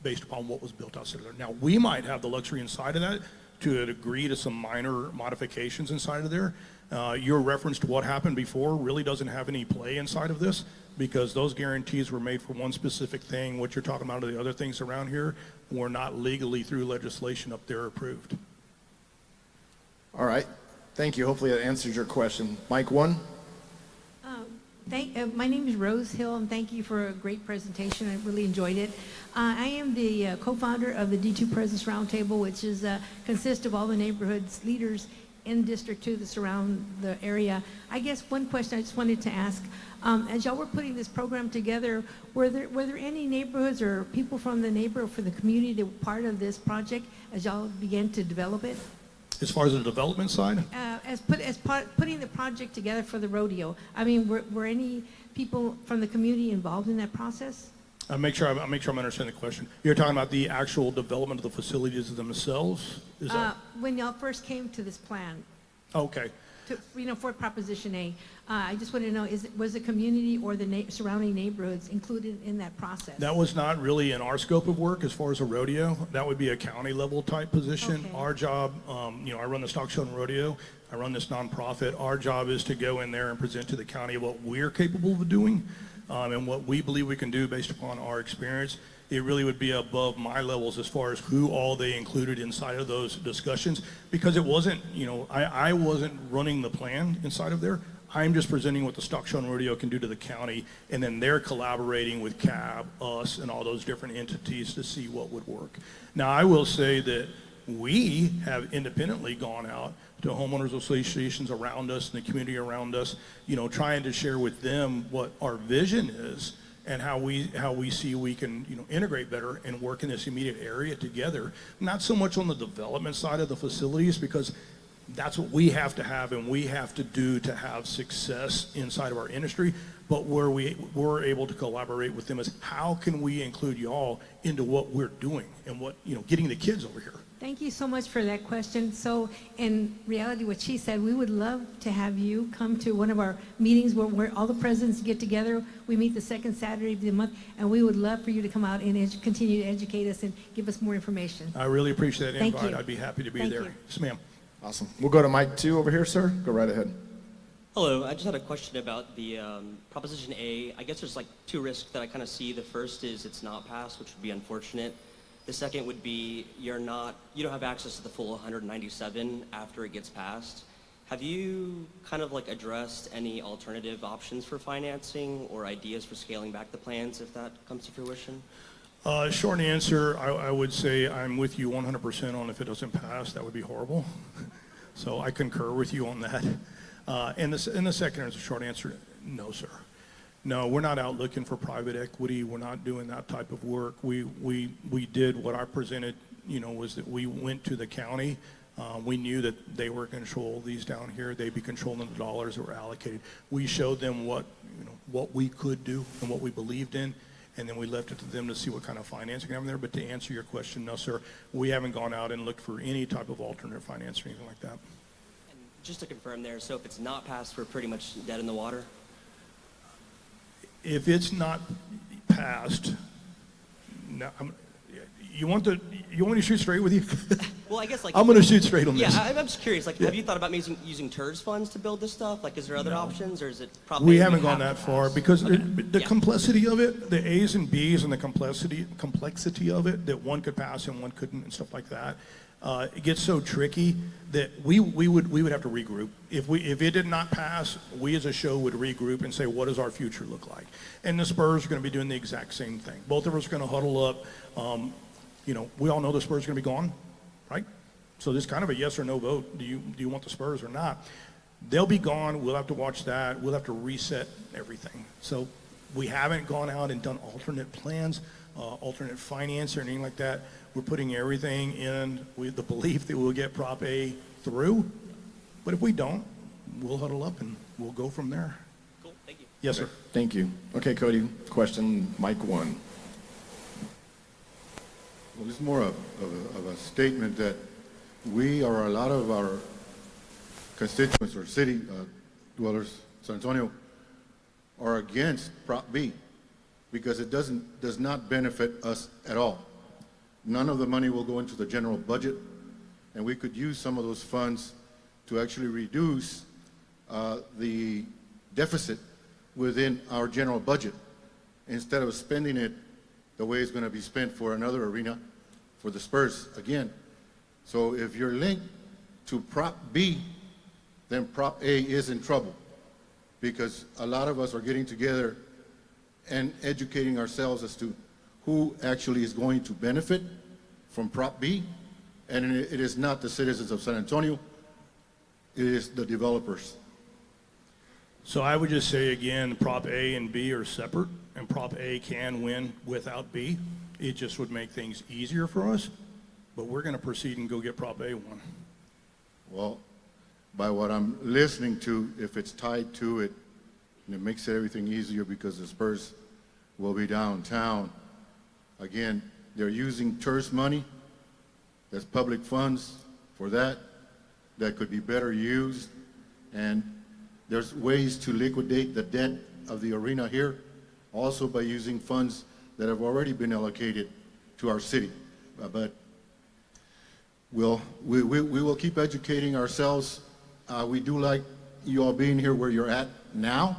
based upon what was built outside of there. Now, we might have the luxury inside of that to agree to some minor modifications inside of there. Your reference to what happened before really doesn't have any play inside of this, because those guarantees were made for one specific thing. What you're talking about are the other things around here were not legally through legislation up there approved. All right. Thank you. Hopefully that answers your question. Mike 1. My name is Rose Hill, and thank you for a great presentation. I really enjoyed it. I am the co-founder of the D2 Presence Roundtable, which is consists of all the neighborhoods leaders in District 2 that surround the area. I guess one question I just wanted to ask, as y'all were putting this program together, were there any neighborhoods or people from the neighborhood, for the community that were part of this project as y'all began to develop it? As far as the development side? Putting the project together for the rodeo, I mean, were any people from the community involved in that process? I'll make sure I'm understanding the question. You're talking about the actual development of the facilities themselves? Is that? When y'all first came to this plan, Okay. for Proposition A, I just want to know, was the community or the surrounding neighborhoods included in that process? That was not really in our scope of work as far as a rodeo. That would be a county level type position. Okay. Our job, I run the Stock Show and Rodeo. I run this nonprofit. Our job is to go in there and present to the county what we're capable of doing and what we believe we can do based upon our experience. It really would be above my levels as far as who all they included inside of those discussions, because it wasn't, I wasn't running the plan inside of there. I'm just presenting what the Stock Show and Rodeo can do to the county, and then they're collaborating with CAB, us, and all those different entities to see what would work. Now, I will say that we have independently gone out to homeowners associations around us and the community around us, trying to share with them what our vision is and how we see we can integrate better and work in this immediate area together. Not so much on the development side of the facilities, because that's what we have to have and we have to do to have success inside of our industry, but where we're able to collaborate with them is how can we include y'all into what we're doing and what, getting the kids over here. Thank you so much for that question. So in reality, what she said, we would love to have you come to one of our meetings where all the presidents get together. We meet the second Saturday of the month, and we would love for you to come out and continue to educate us and give us more information. I really appreciate that invite. Thank you. I'd be happy to be Thank there. you. Yes, ma'am. Awesome. We'll go to Mike 2 over here, sir. Go right ahead. Hello, I just had a question about the Proposition A. I guess there's like two risks that I kind of see. The first is it's not passed, which would be unfortunate. The second would be you don't have access to the full 197 after it gets passed. Have you kind of like addressed any alternative options for financing or ideas for scaling back the plans if that comes to fruition? Short answer, I would say I'm with you 100% on if it doesn't pass, that would be horrible. So I concur with you on that. And the second is a short answer, no, sir. No, we're not out looking for private equity. We're not doing that type of work. We did what I presented, was that we went to the county. We knew that they were control these down here. They'd be controlling the dollars that were allocated. We showed them what we could do and what we believed in, and then we left it to them to see what kind of financing we have there. But to answer your question, no, sir, we haven't gone out and looked for any type of alternate finance or anything like that. And just to confirm there, so if it's not passed, we're pretty much dead in the water? If it's not passed, no, you want me to shoot straight with you? Well, I guess I'm going to shoot straight on this. Yeah, I'm just curious. Like, have you thought about using TERS funds to build this stuff? Like, is there other options, or is it probably? We haven't gone that far because the complexity of it, the A's and B's, and the complexity of it, that one could pass and one couldn't, and stuff like that. It gets so tricky that we would have to regroup. If it did not pass, we as a show would regroup and say, what does our future look like? And the Spurs are going to be doing the exact same thing. Both of us are going to huddle up. We all know the Spurs are going to be gone, right? So this is kind of a yes or no vote. Do you want the Spurs or not? They'll be gone. We'll have to watch that. We'll have to reset everything. So we haven't gone out and done alternate plans, alternate finance or anything like that. We're putting everything in with the belief that we'll get Prop A through. But if we don't, we'll huddle up and we'll go from there. Cool. Thank you. Yes, sir. Thank you. Okay, Cody, question, mic 1. Well, this is more of a statement that a lot of our constituents or city dwellers, San Antonio, are against Prop B because it does not benefit us at all. None of the money will go into the general budget, and we could use some of those funds to actually reduce the deficit within our general budget instead of spending it the way it's going to be spent for another arena for the Spurs again. So if you're linked to Prop B, then Prop A is in trouble because a lot of us are getting together and educating ourselves as to who actually is going to benefit from Prop B, and it is not the citizens of San Antonio, it is the developers. So I would just say again, Prop A and B are separate, and Prop A can win without B. It just would make things easier for us, but we're going to proceed and go get Prop A one. Well, by what I'm listening to, if it's tied to it, and it makes everything easier because the Spurs will be downtown. Again, they're using TERS money, that's public funds for that could be better used, and there's ways to liquidate the debt of the arena here, also by using funds that have already been allocated to our city. But we will keep educating ourselves. We do like you all being here where you're at now.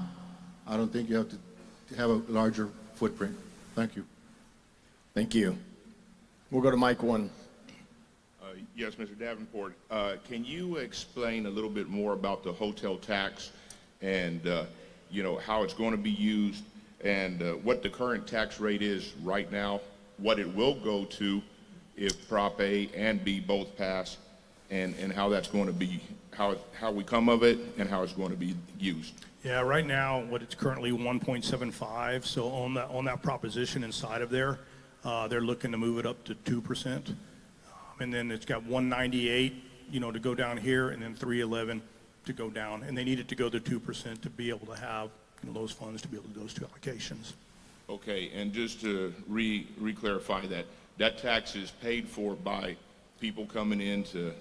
I don't think you have to have a larger footprint. Thank you. Thank you. We'll go to mic 1. Yes, Mr. Davenport. Can you explain a little bit more about the hotel tax and how it's going to be used and what the current tax rate is right now, what it will go to if Prop A and B both pass, and how that's going to be, how we come of it and how it's going to be used? Yeah, right now, what it's currently 1.75. So on that proposition inside of there, they're looking to move it up to 2%. And then it's got 198, to go down here, and then 311 to go down. And they need it to go to 2% to be able to have those funds to be able to do those two allocations. Okay, and just to re-clarify that tax is paid for by people coming in to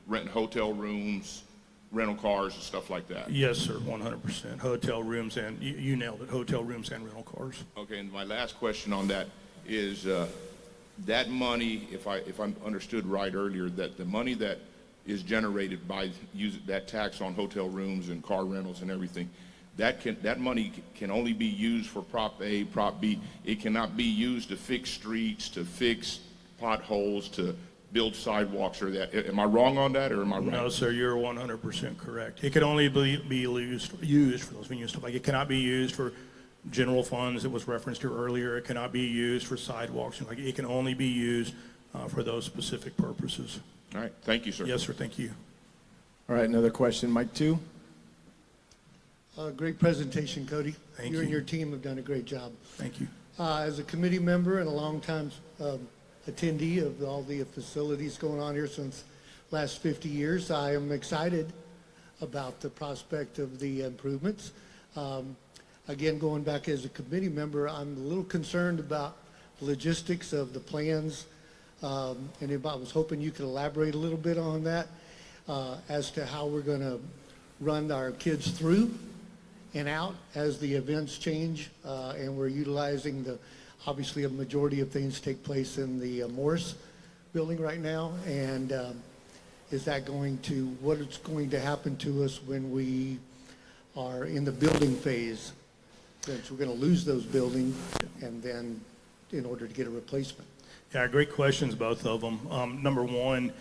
rent hotel rooms, rental cars, and stuff like that? Yes, sir, 100%. Hotel rooms, and you nailed it, hotel rooms and rental cars. Okay, and my last question on that is that money, if I understood right earlier, that the money that is generated by using that tax on hotel rooms and car rentals and everything, that money can only be used for Prop A, Prop B. It cannot be used to fix streets, to fix potholes, to build sidewalks or that. Am I wrong on that, or am I right? No, sir, you're 100% correct. It can only be used for those venues stuff. Like, it cannot be used for general funds that was referenced to earlier. It cannot be used for sidewalks. Like, it can only be used for those specific purposes. All right, thank you, sir. Yes, sir, thank you. All right, another question, mic 2. Great presentation, Cody. Thank You and you. your team have done a great job. Thank you. As a committee member and a longtime attendee of all the facilities going on here since last 50 years, I am excited about the prospect of the improvements. Again, going back as a committee member, I'm a little concerned about the logistics of the plans, and I was hoping you could elaborate a little bit on that as to how we're going to run our kids through and out as the events change, and we're utilizing obviously a majority of things take place in the Morris building right now, and what is going to happen to us when we are in the building phase, since we're going to lose those buildings, and then in order to get a replacement. Yeah, great questions, both of them. Number one,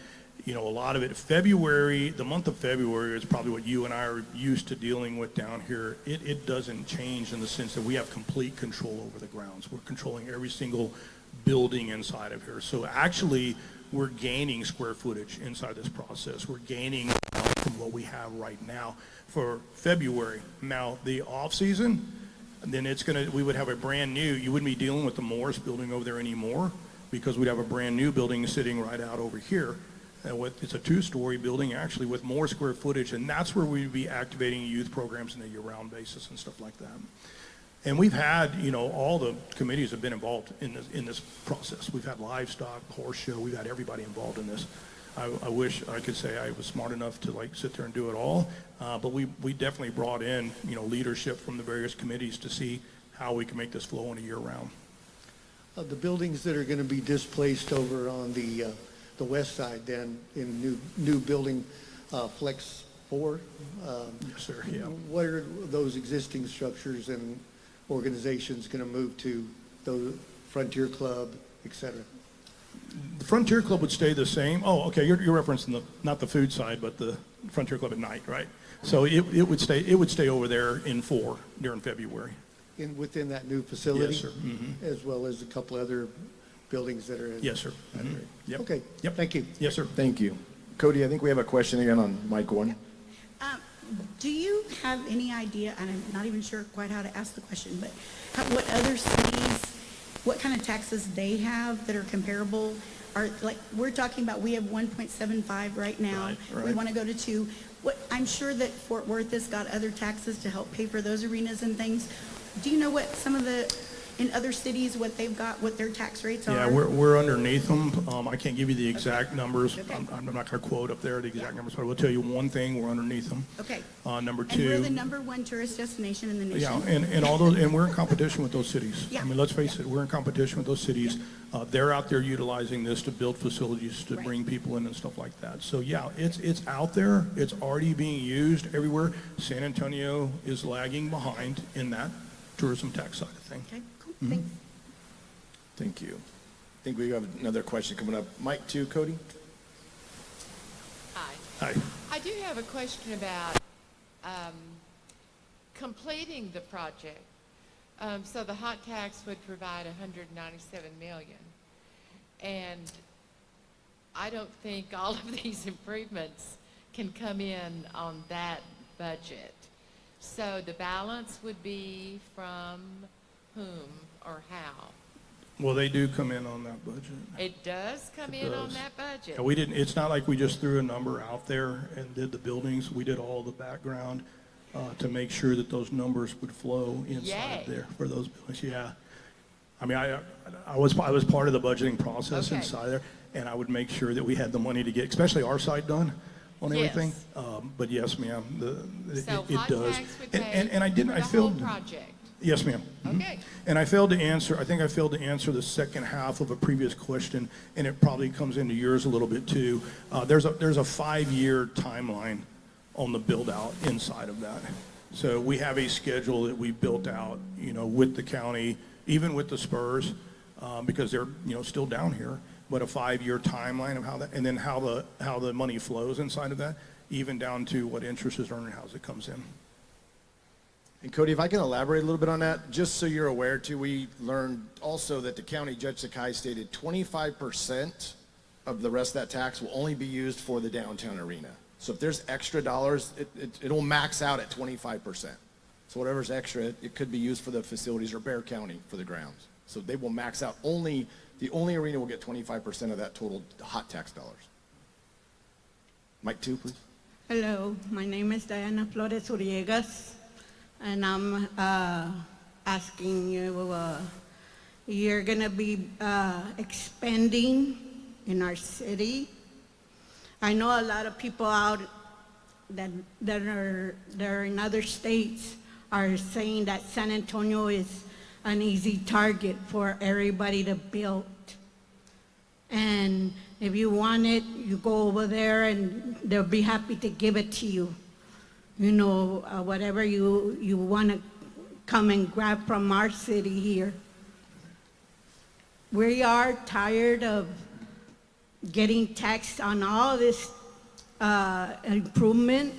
a lot of it, the month of February is probably what you and I are used to dealing with down here. It doesn't change in the sense that we have complete control over the grounds. We're controlling every single building inside of here. So actually, we're gaining square footage inside this process. We're gaining from what we have right now for February. Now, the off season, then we would have a brand new, you wouldn't be dealing with the Morris building over there anymore, because we'd have a brand new building sitting right out over here. It's a 2-story building actually with more square footage, and that's where we'd be activating youth programs on a year-round basis and stuff like that. And we've had, all the committees have been involved in this process. We've had livestock, horse show, we've had everybody involved in this. I wish I could say I was smart enough to sit there and do it all, but we definitely brought in, leadership from the various committees to see how we can make this flow on a year-round. The buildings that are going to be displaced over on the west side, then in new building, Flex 4. Yes, sir. Yeah. What are those existing structures and organizations going to move to? The Frontier Club, et cetera. The Frontier Club would stay the same. Oh, okay. You're referencing not the food side, but the Frontier Club at night, right? So it would stay over there in 4 during February. Within that new facility? Yes, sir. Mm-hmm. As well as a couple other buildings that are in? Yes, sir. Mm-hmm. Yep. Okay. Yep. Thank you. Yes, sir. Thank you. Cody, I think we have a question again on mic 1. Do you have any idea, and I'm not even sure quite how to ask the question, but what other cities, what kind of taxes they have that are comparable? We're talking about, we have 1.75 right now. Right. We want to go to 2. I'm sure that Fort Worth has got other taxes to help pay for those arenas and things. Do you know what in other cities, what they've got, what their tax rates are? Yeah, we're underneath them. I can't give you the exact numbers. Okay. I'm not going to quote up there the exact numbers, but I will tell you one thing: we're underneath them. Okay. Number 2. And we're the number 1 tourist destination in the nation. Yeah, and all those, and we're in competition with those cities. Yeah. I mean, let's face it, we're in competition with those cities. They're out there utilizing this to build facilities to bring people in and stuff like that. So yeah, it's out there. It's already being used everywhere. San Antonio is lagging behind in that tourism tax side of things. Okay, cool. Mm-hmm. Thanks. Thank you. I think we have another question coming up. Mic 2, Cody. Hi. Hi. I do have a question about completing the project. So the hot tax would provide $197 million. And I don't think all of these improvements can come in on that budget. So the balance would be from whom or how? Well, they do come in on that budget. It does come in on that budget. Yeah, we didn't. It's not like we just threw a number out there and did the buildings. We did all the background to make sure that those numbers would flow inside there for those buildings. Yeah, I mean, I was part of the budgeting process inside there, and I would make sure that we had the money to get, especially our side done on everything. But yes, ma'am, it does. And I didn't. I failed. Project. Yes, ma'am. Okay. And I failed to answer, I think I failed to answer the second half of a previous question, and it probably comes into yours a little bit too. There's a 5-year timeline on the build out inside of that. So we have a schedule that we built out, with the county, even with the Spurs, because they're, still down here, but a 5-year timeline of how that, and then how the money flows inside of that, even down to what interest is earned and how it comes in. And Cody, if I can elaborate a little bit on that, just so you're aware too, we learned also that the county, Judge Sakai stated 25% of the rest of that tax will only be used for the downtown arena. So if there's extra dollars, it'll max out at 25%. So whatever's extra, it could be used for the facilities or Bexar County for the grounds. So they will max out the only arena will get 25% of that total hot tax dollars. Mic 2, please. Hello, my name is Diana Flores Uriegas, and I'm asking you, you're going to be expanding in our city. I know a lot of people out that are in other states are saying that San Antonio is an easy target for everybody to build. And if you want it, you go over there and they'll be happy to give it to you. You know, whatever you want to come and grab from our city here. We are tired of getting taxed on all this improvement,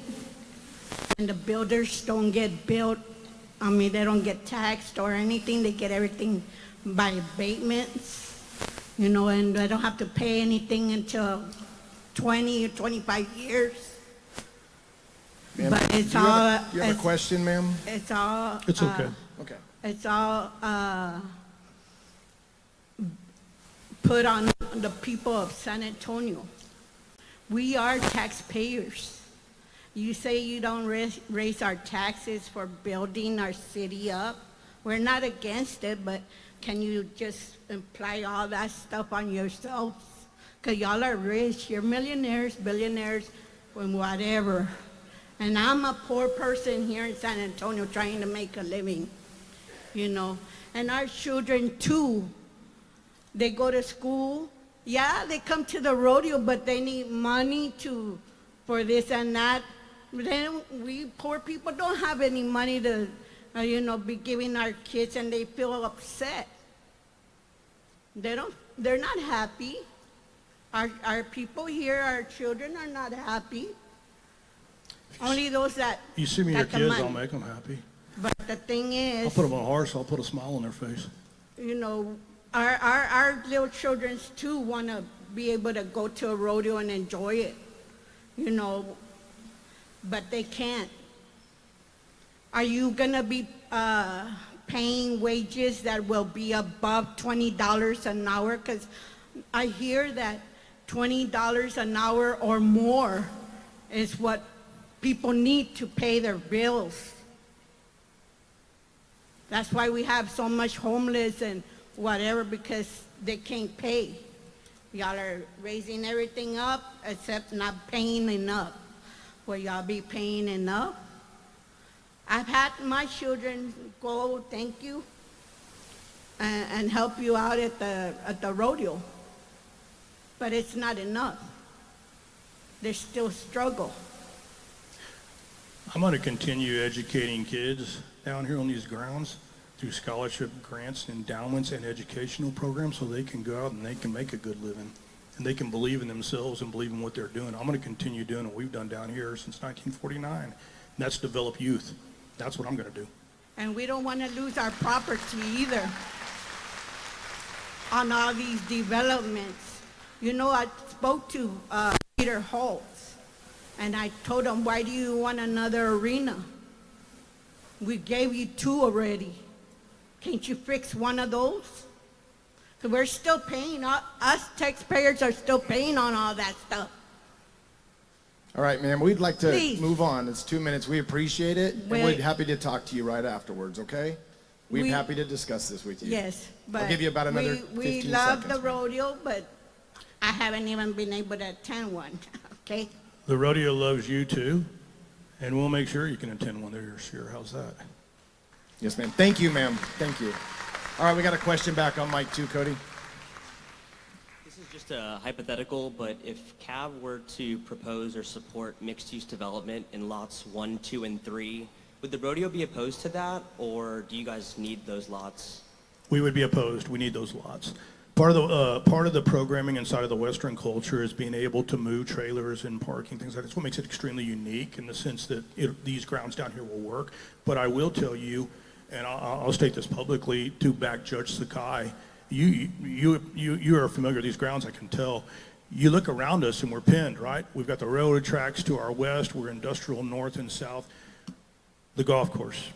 and the builders don't get built. I mean, they don't get taxed or anything. They get everything by abatements, you know, and they don't have to pay anything until 20 or 25 years. But it's all. You have a question, ma'am? It's all. It's okay. Okay. It's all put on the people of San Antonio. We are taxpayers. You say you don't raise our taxes for building our city up. We're not against it, but can you just imply all that stuff on yourselves? Because y'all are rich. You're millionaires, billionaires, and whatever. And I'm a poor person here in San Antonio trying to make a living, you know. And our children, too, they go to school. Yeah, they come to the rodeo, but they need money for this and that. Then we poor people don't have any money to, you know, be giving our kids, and they feel upset. They're not happy. Our people here, our children are not happy. Only those that You see me, your kids, I'll make them happy. But the thing is, I'll put them on a horse, I'll put a smile on their face. you know, our little children too want to be able to go to a rodeo and enjoy it, you know, but they can't. Are you going to be paying wages that will be above $20 an hour? Because I hear that $20 an hour or more is what people need to pay their bills. That's why we have so much homeless and whatever, because they can't pay. Y'all are raising everything up except not paying enough. Will y'all be paying enough? I've had my children go, thank you, and help you out at the rodeo. But it's not enough. There's still struggle. I'm going to continue educating kids down here on these grounds through scholarship grants, endowments, and educational programs so they can go out and they can make a good living. And they can believe in themselves and believe in what they're doing. I'm going to continue doing what we've done down here since 1949. And that's develop youth. That's what I'm going to do. And we don't want to lose our property either on all these developments. You know, I spoke to Peter Holtz, and I told him, why do you want another arena? We gave you 2 already. Can't you fix one of those? So we're still paying, us taxpayers are still paying on all that stuff. All right, ma'am, we'd like to Please. move on. It's 2 minutes. We appreciate it, and we're happy to talk to you right afterwards, okay? We're happy to discuss this with you. Yes, but I'll give you about another 15 we love seconds. the rodeo, but I haven't even been able to attend one, okay? The rodeo loves you too, and we'll make sure you can attend one this year. How's that? Yes, ma'am. Thank you, ma'am. Thank you. All right, we got a question back on mic 2, Cody. This is just a hypothetical, but if CAB were to propose or support mixed-use development in lots 1, 2, and 3, would the rodeo be opposed to that, or do you guys need those lots? We would be opposed. We need those lots. Part of the programming inside of the Western culture is being able to move trailers and parking, things like that. That's what makes it extremely unique in the sense that these grounds down here will work. But I will tell you, and I'll state this publicly to back Judge Sakai, you are familiar with these grounds, I can tell. You look around us and we're pinned, right? We've got the railroad tracks to our west, we're industrial north and south. The golf course,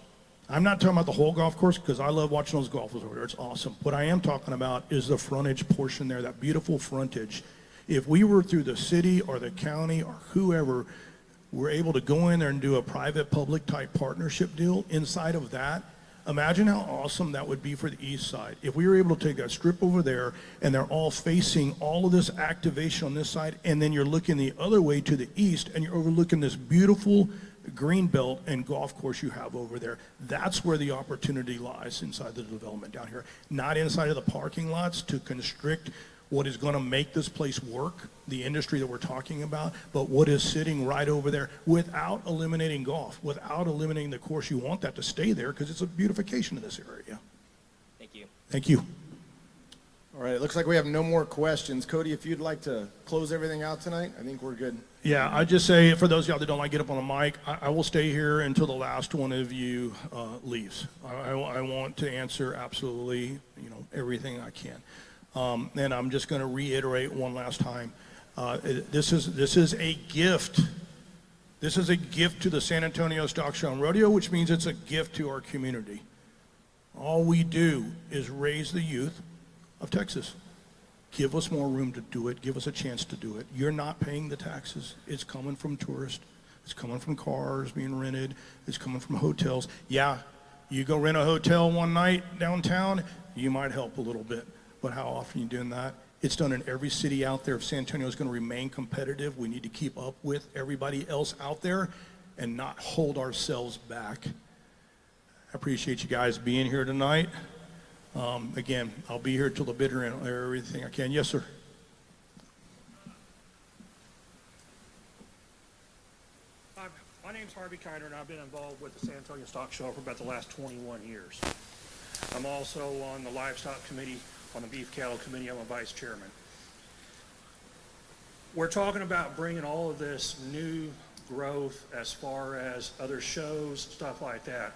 I'm not talking about the whole golf course because I love watching those golfers over there. It's awesome. What I am talking about is the frontage portion there, that beautiful frontage. If we were through the city or the county or whoever, we're able to go in there and do a private-public type partnership deal inside of that, imagine how awesome that would be for the east side. If we were able to take that strip over there and they're all facing all of this activation on this side, and then you're looking the other way to the east and you're overlooking this beautiful green belt and golf course you have over there. That's where the opportunity lies inside the development down here. Not inside of the parking lots to constrict what is going to make this place work, the industry that we're talking about, but what is sitting right over there without eliminating golf, without eliminating the course. You want that to stay there because it's a beautification of this area. Thank you. Thank you. All right, it looks like we have no more questions. Cody, if you'd like to close everything out tonight, I think we're good. Yeah, I just say, for those of y'all that don't like to get up on a mic, I will stay here until the last one of you leaves. I want to answer absolutely, everything I can. And I'm just going to reiterate one last time. This is a gift. This is a gift to the San Antonio Stock Show and Rodeo, which means it's a gift to our community. All we do is raise the youth of Texas. Give us more room to do it. Give us a chance to do it. You're not paying the taxes. It's coming from tourists. It's coming from cars being rented. It's coming from hotels. Yeah, you go rent a hotel one night downtown, you might help a little bit. But how often are you doing that? It's done in every city out there. If San Antonio is going to remain competitive, we need to keep up with everybody else out there and not hold ourselves back. I appreciate you guys being here tonight. Again, I'll be here till the bitter end, everything I can. Yes, sir. My name's Harvey Kiner, and I've been involved with the San Antonio Stock Show for about the last 21 years. I'm also on the livestock committee, on the beef cattle committee. I'm a vice chairman. We're talking about bringing all of this new growth as far as other shows, stuff like that.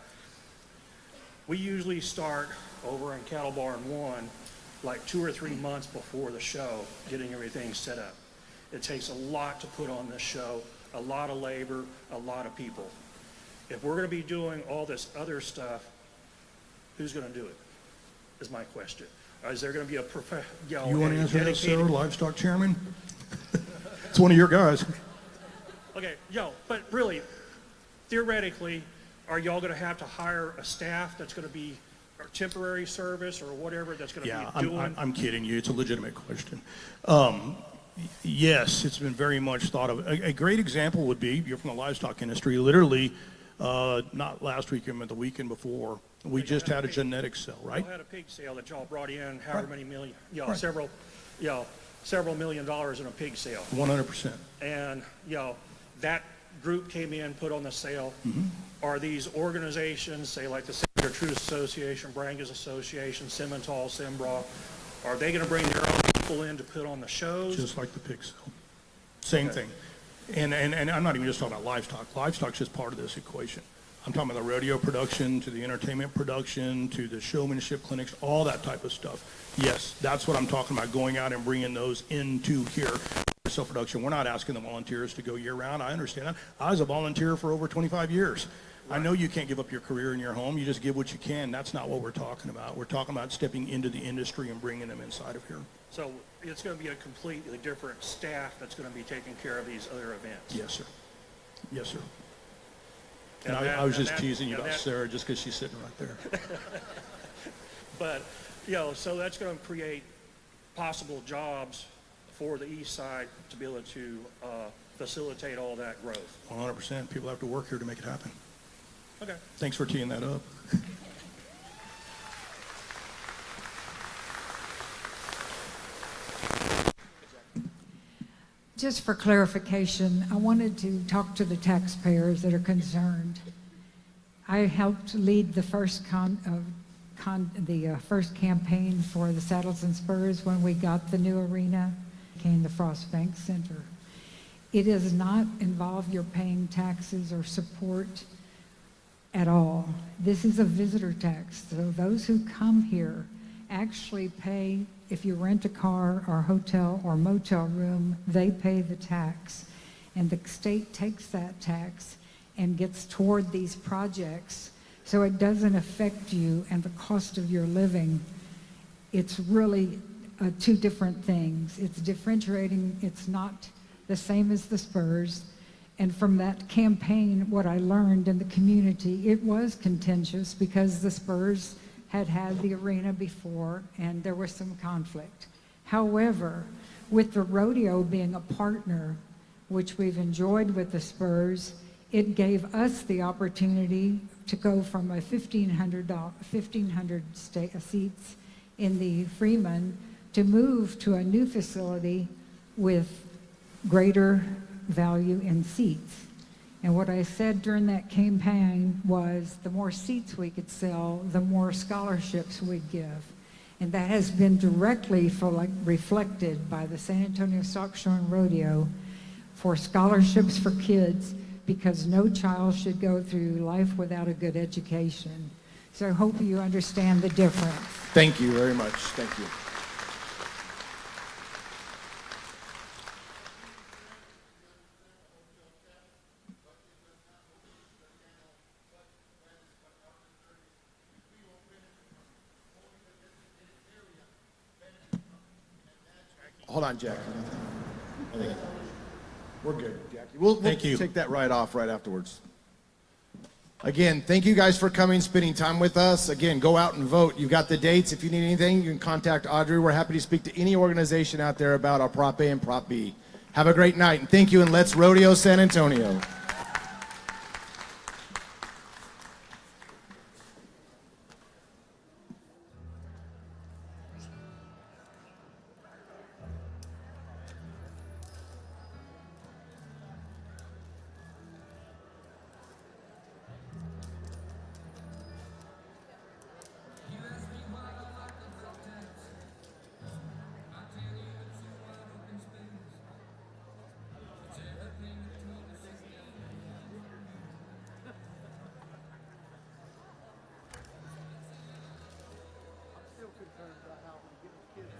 We usually start over in Cattle Barn 1 like 2 or 3 months before the show, getting everything set up. It takes a lot to put on this show, a lot of labor, a lot of people. If we're going to be doing all this other stuff, who's going to do it, is my question. Is there going to be a You want to answer that, sir, livestock chairman? It's one of your guys. Okay, but really, theoretically, are y'all going to have to hire a staff that's going to be a temporary service or whatever that's going to be doing? I'm kidding you. It's a legitimate question. Yes, it's been very much thought of. A great example would be, you're from the livestock industry, literally, not last weekend, but the weekend before, we just had a genetics sale, right? Y'all had a pig sale that y'all brought in however many million, several $1 million in a pig sale. 100%. And, that group came in, put on the sale. Mm-hmm. Are these organizations, say like the Senator Truth Association, Brangus Association, Simmental, Simbra, are they going to bring their own people in to put on the shows? Just like the pig sale. Same thing. And I'm not even just talking about livestock. Livestock's just part of this equation. I'm talking about the rodeo production, to the entertainment production, to the showmanship clinics, all that type of stuff. Yes, that's what I'm talking about, going out and bringing those into here. Self-production. We're not asking the volunteers to go year-round. I understand that. I was a volunteer for over 25 years. Right. I know you can't give up your career in your home. You just give what you can. That's not what we're talking about. We're talking about stepping into the industry and bringing them inside of here. So it's going to be a completely different staff that's going to be taking care of these other events. Yes, sir. Yes, sir. And I was just teasing you about Sarah just because she's sitting right there. But, so that's going to create possible jobs for the east side to be able to facilitate all that growth. 100%. People have to work here to make it happen. Okay. Thanks for teeing that up. Just for clarification, I wanted to talk to the taxpayers that are concerned. I helped lead the first first campaign for the Saddles and Spurs when we got the new arena, became the Frost Bank Center. It does not involve your paying taxes or support at all. This is a visitor tax, so those who come here actually pay. If you rent a car or hotel or motel room, they pay the tax. And the state takes that tax and gets toward these projects So it doesn't affect you and the cost of your living. It's really two different things. It's differentiating. It's not the same as the Spurs. And from that campaign, what I learned in the community, it was contentious because the Spurs had had the arena before and there was some conflict. However, with the rodeo being a partner, which we've enjoyed with the Spurs, it gave us the opportunity to go from a 1,500 seats in the Freeman to move to a new facility with greater value in seats. And what I said during that campaign was the more seats we could sell, the more scholarships we'd give. And that has been directly reflected by the San Antonio Stock Show and Rodeo for scholarships for kids, because no child should go through life without a good education. So I hope you understand the difference. Thank you very much. Thank you. Hold on, Jackie. We're good, Jackie. We'll take that right off right afterwards. Again, thank you guys for coming, spending time with us. Again, go out and vote. You've got the dates. If you need anything, you can contact Audrey. We're happy to speak to any organization out there about our Prop A and Prop B. Have a great night, and thank you, and let's rodeo San Antonio. Still concerned about how we get the kids